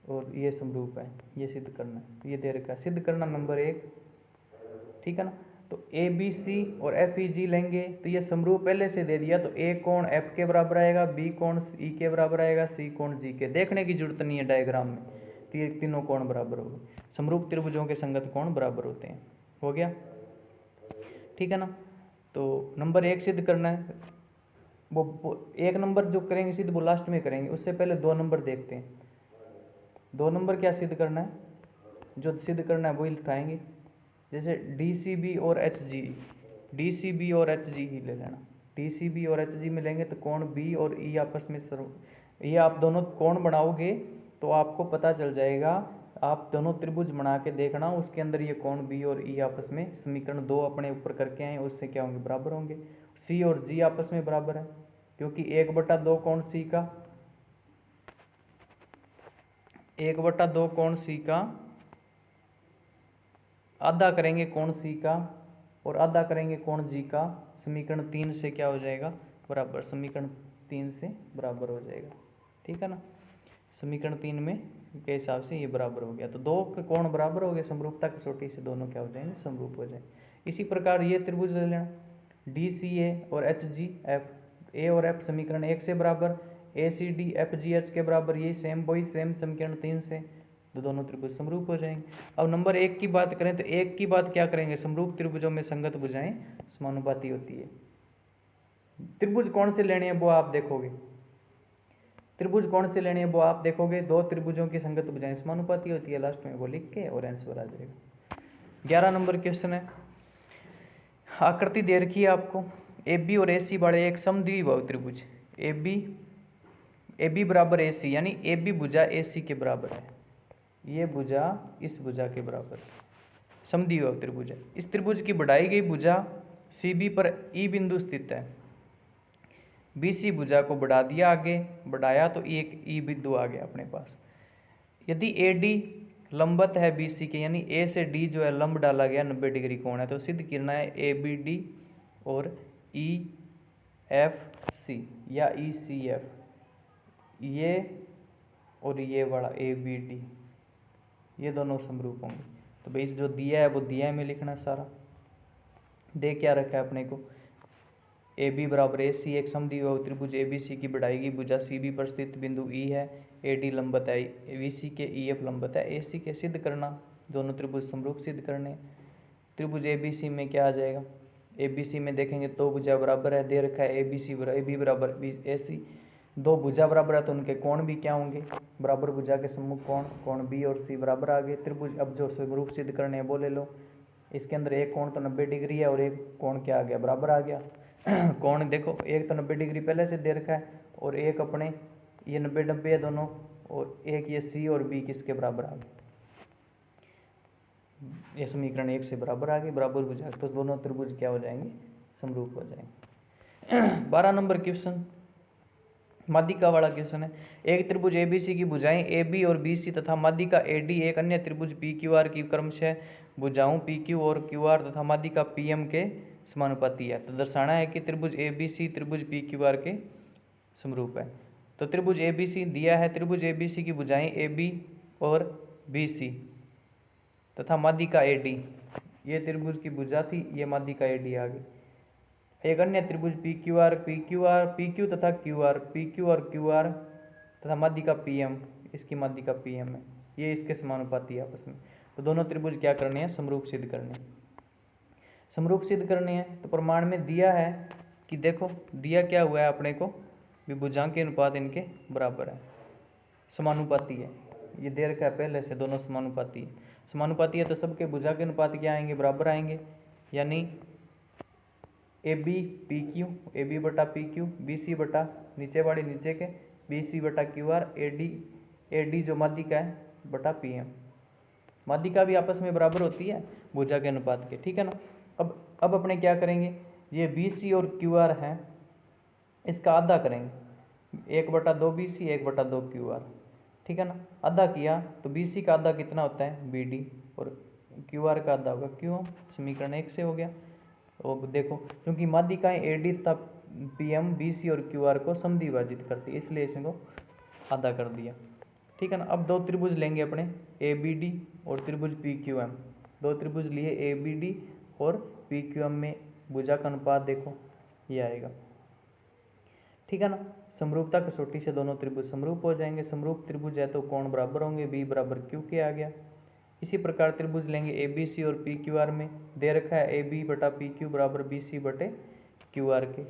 और ये समरूप है, ये सिद्ध करना है। ये दे रखा है, सिद्ध करना नंबर 1, ठीक है ना। तो ए बी सी और एफ ई जी लेंगे तो ये समरूप पहले से दे दिया, तो ए कोण एफ के बराबर आएगा, बी कोण ई के बराबर आएगा, सी कोण जी के, देखने की जरूरत नहीं है डायग्राम में, तो ये तीनों कोण बराबर हो गए। समरूप त्रिभुजों के संगत कोण बराबर होते हैं। हो गया, ठीक है ना। तो नंबर 1 सिद्ध करना है, वो 1 नंबर जो करेंगे सिद्ध वो लास्ट में करेंगे, उससे पहले 2 नंबर देखते हैं। 2 नंबर क्या सिद्ध करना है, जो सिद्ध करना है वही उठाएंगे। जैसे डी सी बी और H G, D C B और एच जी ही ले लेना। डी सी बी और एच जी में लेंगे तो कोण बी और ई आपस में ये आप दोनों कोण बनाओगे तो आपको पता चल जाएगा। आप दोनों त्रिभुज बना के देखना, उसके अंदर ये कोण बी और ई आपस में समीकरण 2 अपने ऊपर करके आए, उससे क्या होंगे, बराबर होंगे। सी और जी आपस में बराबर है, क्योंकि 1/2 कोण सी का 1/2 कोण सी का आधा करेंगे कोण सी का और आधा करेंगे कोण जी का, समीकरण 3 से क्या हो जाएगा, बराबर, समीकरण 3 से बराबर हो जाएगा, ठीक है ना। समीकरण 3 में के हिसाब से ये बराबर हो गया, तो दो कोण बराबर हो गए, समरूपता कसौटी से दोनों क्या हो जाएंगे, समरूप हो जाए। इसी प्रकार ये त्रिभुज ले लेना, डी सी ए और एच जी एफ, ए और एफ समीकरण 1 से बराबर, A C D F G H के बराबर, ये सेम वही सेम समीकरण 3 से, तो दोनों त्रिभुज समरूप हो जाएंगे। अब नंबर 1 की बात करें तो 1 की बात क्या करेंगे, समरूप त्रिभुजों में संगत भुजाएं समानुपाती होती है। त्रिभुज कौन से लेने हैं वो आप देखोगे, त्रिभुज कौन से लेने हैं वो आप देखोगे, दो त्रिभुजों की संगत भुजाएं समानुपाती होती है, लास्ट में वो लिख के और आंसर आ जाएगा। 11 नंबर क्वेश्चन है, आकृति दे रखी है आपको, ए बी और ए सी वाले एक समद्विबाहु त्रिभुज, ए बी बराबर ए सी, यानी ए बी भुजा ए सी के बराबर है, ये भुजा इस भुजा के बराबर समद्विबाहु त्रिभुज है। इस त्रिभुज की बढ़ाई गई भुजा सी बी पर ई बिंदु स्थित है, बी सी भुजा को बढ़ा दिया, आगे बढ़ाया तो एक ई बिंदु आ गया अपने पास। यदि ए डी लंबवत है बी सी के, यानी ए से डी जो है लंब डाला गया 90 डिग्री कोण है, तो सिद्ध करना है ए बी डी और ई एफ सी या ई सी एफ, ये और ये वाला ए बी डी, ये दोनों समरूप होंगे। तो भाई जो दिया है वो दिया है में लिखना सारा, दे क्या रखा है अपने को, ए बी बराबर ए सी, एक समद्विबाहु त्रिभुज ए बी सी की बढ़ाई गई भुजा सी बी पर स्थित बिंदु ई है, ए डी लंबवत है वी सी के, ई एफ लंबवत है ए सी के। सिद्ध करना, दोनों त्रिभुज समरूप सिद्ध करने। त्रिभुज ए बी सी में क्या आ जाएगा, ए बी सी में देखेंगे दो भुजा बराबर है, दे रखा है ए बी बराबर बी ए सी, दो भुजा बराबर है तो उनके कोण भी क्या होंगे, बराबर भुजा के सम्मुख कोण, कोण बी और सी बराबर आ गए। त्रिभुज अब जो समरूप सिद्ध करने हैं वो ले लो। इसके अंदर एक कोण तो 90 डिग्री है और एक कोण क्या आ गया, बराबर आ गया। कोण देखो, एक तो 90 डिग्री पहले से दे रखा है और एक अपने ये 90-90 है दोनों, और एक ये सी और बी किसके बराबर आ गए, ये समीकरण 1 से बराबर आ गए, बराबर भुजा, तो दोनों त्रिभुज क्या हो जाएंगे, समरूप हो जाएंगे। 12 नंबर क्वेश्चन माध्यिका वाला क्वेश्चन है। एक त्रिभुज एबीसी की भुजाएं ए बी और बी सी तथा माध्यिका ए डी एक अन्य त्रिभुज पी क्यू आर की क्रमशः भुजाओं पी क्यू और क्यू आर तथा माध्यिका पी एम के समानुपाती है। तो दर्शाना है कि त्रिभुज ए बी सी त्रिभुज पी क्यू आर के समरूप है। तो त्रिभुज ए बी सी दिया है, त्रिभुज ए बी सी की भुजाएं ए बी और बी सी तथा माध्यिका ए डी, ये त्रिभुज की भुजा थी, ये माध्यिका ए डी आ गई। एक अन्य त्रिभुज पी क्यू तथा क्यू आर, पी क्यू और क्यू आर तथा माध्यिका पी एम, इसकी माध्यिका पी एम है, ये इसके समानुपाती है आपस में। तो दोनों त्रिभुज क्या करने हैं, समरूप सिद्ध करने हैं। समरूप सिद्ध करने हैं तो प्रमाण में दिया है कि देखो दिया क्या हुआ है अपने को, भुजाओं के अनुपात इनके बराबर है, समानुपाती है, ये दे रखा है पहले से, दोनों समानुपाती है। समानुपाती है तो सबके भुजा के अनुपात क्या आएंगे, बराबर आएंगे, यानी A B P Q, A B बटा पी क्यू, बी सी बटा नीचे वाली नीचे के बी सी बटा क्यू आर, ए डी जो माध्यिका है बटा पी एम। माध्यिका भी आपस में बराबर होती है भुजा के अनुपात के, ठीक है ना। अब अपने क्या करेंगे, ये बी सी और क्यू आर है, इसका आधा करेंगे, 1/2 बी सी 1/2 क्यू आर, ठीक है ना। आधा किया तो बी सी का आधा कितना होता है, बी डी, और क्यू आर का आधा होगा क्यू, समीकरण 1 से हो गया। और देखो क्योंकि माध्यिकाएं ए डी तथा पी एम बी सी और क्यू आर को समद्विभाजित करती है, इसलिए इसको आधा कर दिया, ठीक है ना। अब दो त्रिभुज लेंगे अपने, ए बी डी और त्रिभुज पी क्यू एम, दो त्रिभुज लिए ए बी डी और पी क्यू एम में भुजा का अनुपात देखो ये आएगा, ठीक है ना। समरूपता कसौटी से दोनों त्रिभुज समरूप हो जाएंगे। समरूप त्रिभुज है तो कोण बराबर होंगे, बी बराबर क्यू के आ गया। इसी प्रकार त्रिभुज लेंगे ए बी सी और पी क्यू आर में दे रखा है ए बी बटा पी क्यू बराबर बी सी बटे क्यू आर के,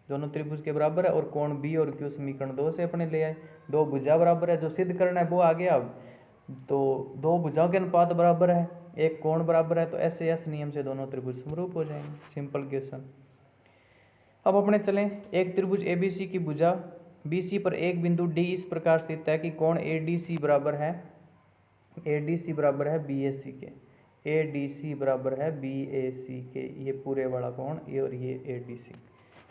दोनों त्रिभुज के बराबर है, और कोण बी और क्यू समीकरण 2 से अपने ले आए। दो भुजा बराबर है, जो सिद्ध करना है वो आ गया। अब तो दो भुजाओं के अनुपात बराबर है, एक कोण बराबर है, तो ऐसे एस नियम से दोनों त्रिभुज समरूप हो जाएंगे, सिंपल क्वेश्चन। अब अपने चलें, एक त्रिभुज ए बी सी की भुजा बी सी पर एक बिंदु डी इस प्रकार स्थित है कि कोण ए डी सी बराबर है बी ए सी के, ए डी सी बराबर है बी ए सी के, ये पूरे वाला कोण ये और ये ए डी सी,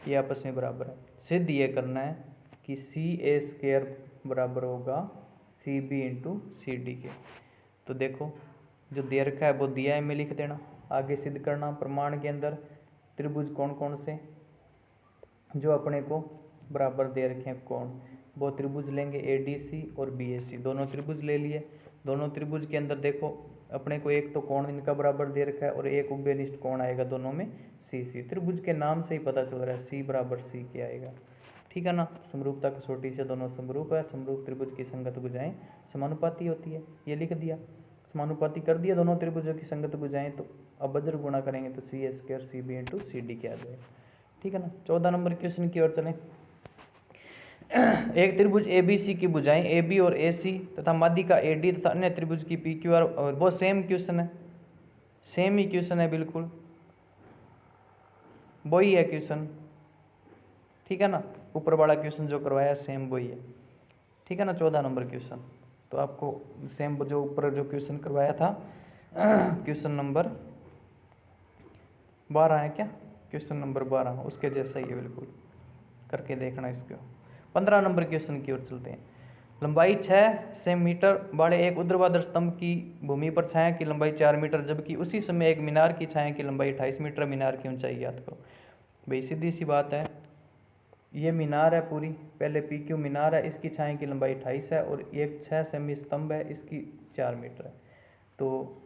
ये आपस में बराबर है। सिद्ध ये करना है कि सी ए स्क्वायर बराबर होगा C B into C D के। तो देखो जो दे रखा है वो दिया है में लिख देना, आगे सिद्ध करना। प्रमाण के अंदर त्रिभुज कौन कौन से जो अपने को बराबर दे रखे हैं कोण, वो त्रिभुज लेंगे ए डी सी और बी ए सी, दोनों त्रिभुज ले लिए। दोनों त्रिभुज के अंदर देखो अपने को एक तो कोण इनका बराबर दे रखा है और एक उभयनिष्ठ कोण आएगा दोनों में सी सी, त्रिभुज के नाम से ही पता चल रहा है सी बराबर सी के आएगा, ठीक है ना। समरूपता कसौटी से दोनों समरूप है, समरूप त्रिभुज की संगत भुजाएं समानुपाती होती है, ये लिख दिया, समानुपाती कर दिया दोनों त्रिभुजों की संगत भुजाएं। तो अब वज्र गुणा करेंगे तो C A square C B into C D के आ जाएगा, ठीक है ना। 14 नंबर क्वेश्चन की ओर चलें। एक त्रिभुज ए बी सी की भुजाएं ए बी और ए सी तथा माध्यिका ए डी तथा अन्य त्रिभुज की पी क्यू आर, और वो सेम क्वेश्चन है, सेम ही क्वेश्चन है, बिल्कुल वही है क्वेश्चन, ठीक है ना। ऊपर वाला क्वेश्चन जो करवाया सेम वही है, ठीक है ना। 14 नंबर क्वेश्चन तो आपको सेम जो ऊपर जो क्वेश्चन करवाया था क्वेश्चन नंबर 12 है क्या, क्वेश्चन नंबर 12 उसके जैसा ही है, बिल्कुल करके देखना इसको। 15 नंबर क्वेश्चन की ओर चलते हैं। लंबाई 6 सेंटीमीटर वाले एक ऊर्ध्वाधर स्तंभ की भूमि पर छाया की लंबाई 4 मीटर, जबकि उसी समय एक मीनार की छाया की लंबाई 28 मीटर, मीनार की ऊंचाई ज्ञात करो। भाई सीधी सी बात है, ये मीनार है पूरी, पहले पी क्यू मीनार है, इसकी छाया की लंबाई 28 है, और एक 6 सेमी स्तंभ है, इसकी 4 मीटर है। तो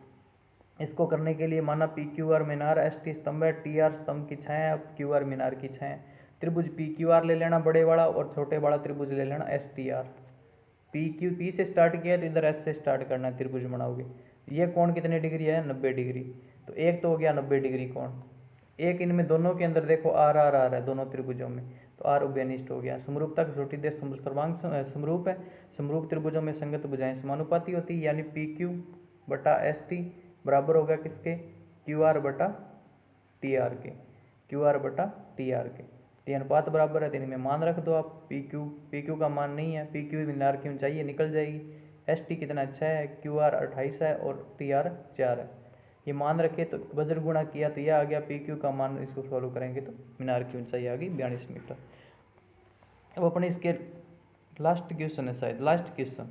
इसको करने के लिए माना P Q are Minar, S T स्तंभ है, टी आर स्तंभ की छाया है, क्यू आर मीनार की छाया है। त्रिभुज पी क्यू आर ले लेना बड़े वाला, और छोटे वाला त्रिभुज ले लेना एस टी आर। पी से स्टार्ट किया तो इधर एस से स्टार्ट करना है, त्रिभुज बनाओगे। ये कोण कितने डिग्री है, 90 डिग्री। तो एक तो हो गया 90 डिग्री कोण। एक इनमें दोनों के अंदर देखो आर आर आर है दोनों त्रिभुजों में, तो आर उभयनिष्ठ हो गया। समरूपता कसौटी दे सर्वांग समरूप है। समरूप त्रिभुजों में संगत भुजाएं समानुपाती होती है, यानी पी क्यू बटा एस टी बराबर होगा किसके, क्यू आर बटा टी आर के, क्यू आर बटा टी आर के। ये अनुपात बराबर है, तो इनमें मान रख दो आप। पी क्यू का मान नहीं है, पी क्यू मीनार की ऊंचाई है, निकल जाएगी। एस टी कितना अच्छा है, क्यू आर 28 है और टी आर 4 है। ये मान रखे तो वज्र गुणा किया तो यह आ गया पी क्यू का मान। इसको सॉल्व करेंगे तो मीनार की ऊंचाई आ गई 42 मीटर। अब अपने इसके लास्ट क्वेश्चन है, शायद लास्ट क्वेश्चन,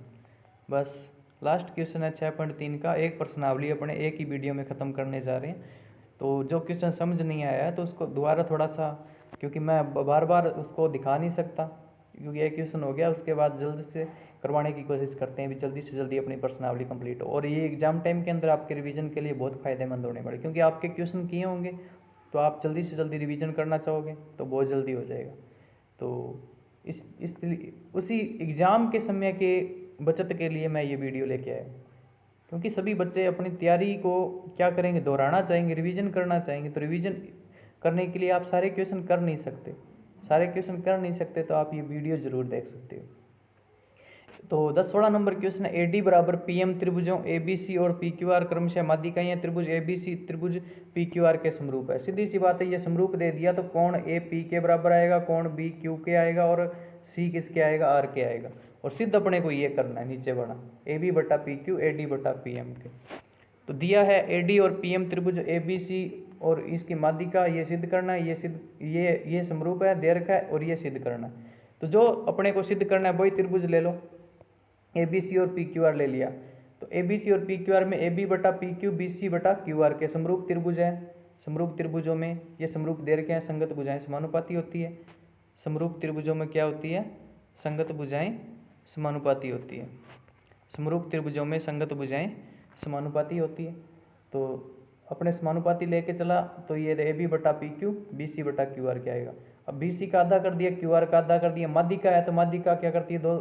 बस लास्ट क्वेश्चन है 6.3 का। एक प्रश्नावली अपने एक ही वीडियो में ख़त्म करने जा रहे हैं। तो जो क्वेश्चन समझ नहीं आया है तो उसको दोबारा थोड़ा सा, क्योंकि मैं बार बार उसको दिखा नहीं सकता, क्योंकि एक क्वेश्चन हो गया, उसके बाद जल्द से करवाने की कोशिश करते हैं भी जल्दी से जल्दी अपनी प्रश्नावली कंप्लीट हो। और ये एग्जाम टाइम के अंदर आपके रिवीजन के लिए बहुत फ़ायदेमंद होने वाले, क्योंकि आपके क्वेश्चन किए होंगे तो आप जल्दी से जल्दी रिवीजन करना चाहोगे तो बहुत जल्दी हो जाएगा। तो उसी एग्ज़ाम के समय के बचत के लिए मैं ये वीडियो लेके आया, क्योंकि सभी बच्चे अपनी तैयारी को क्या करेंगे, दोहराना चाहेंगे, रिवीजन करना चाहेंगे। तो रिवीजन करने के लिए आप सारे क्वेश्चन कर नहीं सकते, तो आप ये वीडियो ज़रूर देख सकते हो। तो 10-16 नंबर क्वेश्चन है, AD बराबर PM त्रिभुजों ABC और PQR क्रमशः माध्यिकाएं त्रिभुज ABC त्रिभुज PQR के समरूप है। सीधी सी बात है, ये समरूप दे दिया तो कोण AP के बराबर आएगा, कोण B Q के आएगा और C किसके आएगा, R के आएगा। और सिद्ध अपने को ये करना है, नीचे बढ़ा AB बटा PQ AD बटा PM के। तो दिया है AD और PM त्रिभुज ABC और इसकी माध्यिका, ये सिद्ध करना है, ये समरूप है, दे रखा है, और ये सिद्ध करना है। तो जो अपने को सिद्ध करना है वही त्रिभुज ले लो, ABC और PQR ले लिया। तो ABC और PQR में AB बटा PQ BC बटा QR के समरूप त्रिभुज है। समरूप त्रिभुजों में ये समरूप दे रखे हैं, संगत भुजाएं समानुपाती होती है। समरूप त्रिभुजों में क्या होती है, संगत भुजाएं समानुपाती होती है। समरूप त्रिभुजों में संगत भुजाएं समानुपाती होती है। तो अपने समानुपाती लेके चला तो ये AB बटा PQ BC बटा QR क्या आएगा। अब BC का आधा कर दिया, QR का आधा कर दिया, माध्यिका है तो माध्यिका क्या करती है, दो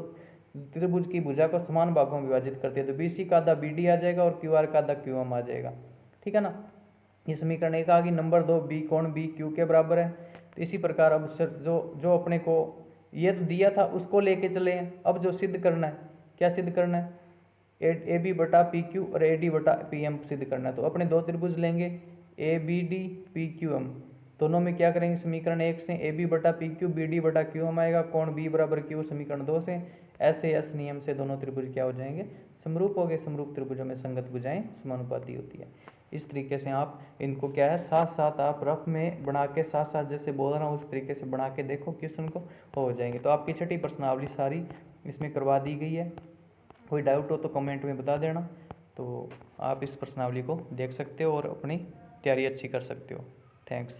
त्रिभुज की भुजा को समान भागों में विभाजित करती है। तो BC का आधा BD आ जाएगा और QR का आधा QM आ जाएगा, ठीक है ना। ये समीकरण एक आ गई। नंबर 2 B कोण BQ के बराबर है। तो इसी प्रकार अब जो अपने को ये तो दिया था उसको लेके चले हैं। अब जो सिद्ध करना है, क्या सिद्ध करना है, AB बटा PQ और AD बटा PM सिद्ध करना है। तो अपने दो त्रिभुज लेंगे ABD PQM, दोनों में क्या करेंगे, समीकरण 1 से AB बटा PQ BD बटा QM आएगा, कोण B बराबर Q समीकरण 2 से। ऐसे एस नियम से दोनों त्रिभुज क्या हो जाएंगे, समरूप हो गए। समरूप त्रिभुजों में संगत भुजाएं समानुपाती होती है। इस तरीके से आप इनको क्या है, साथ साथ आप रफ में बना के, साथ साथ जैसे बोल रहा हूँ उस तरीके से बना के देखो, क्वेश्चन को हो जाएंगे। तो आपकी छठी प्रश्नावली सारी इसमें करवा दी गई है। कोई डाउट हो तो कमेंट में बता देना। तो आप इस प्रश्नावली को देख सकते हो और अपनी तैयारी अच्छी कर सकते हो। थैंक्स।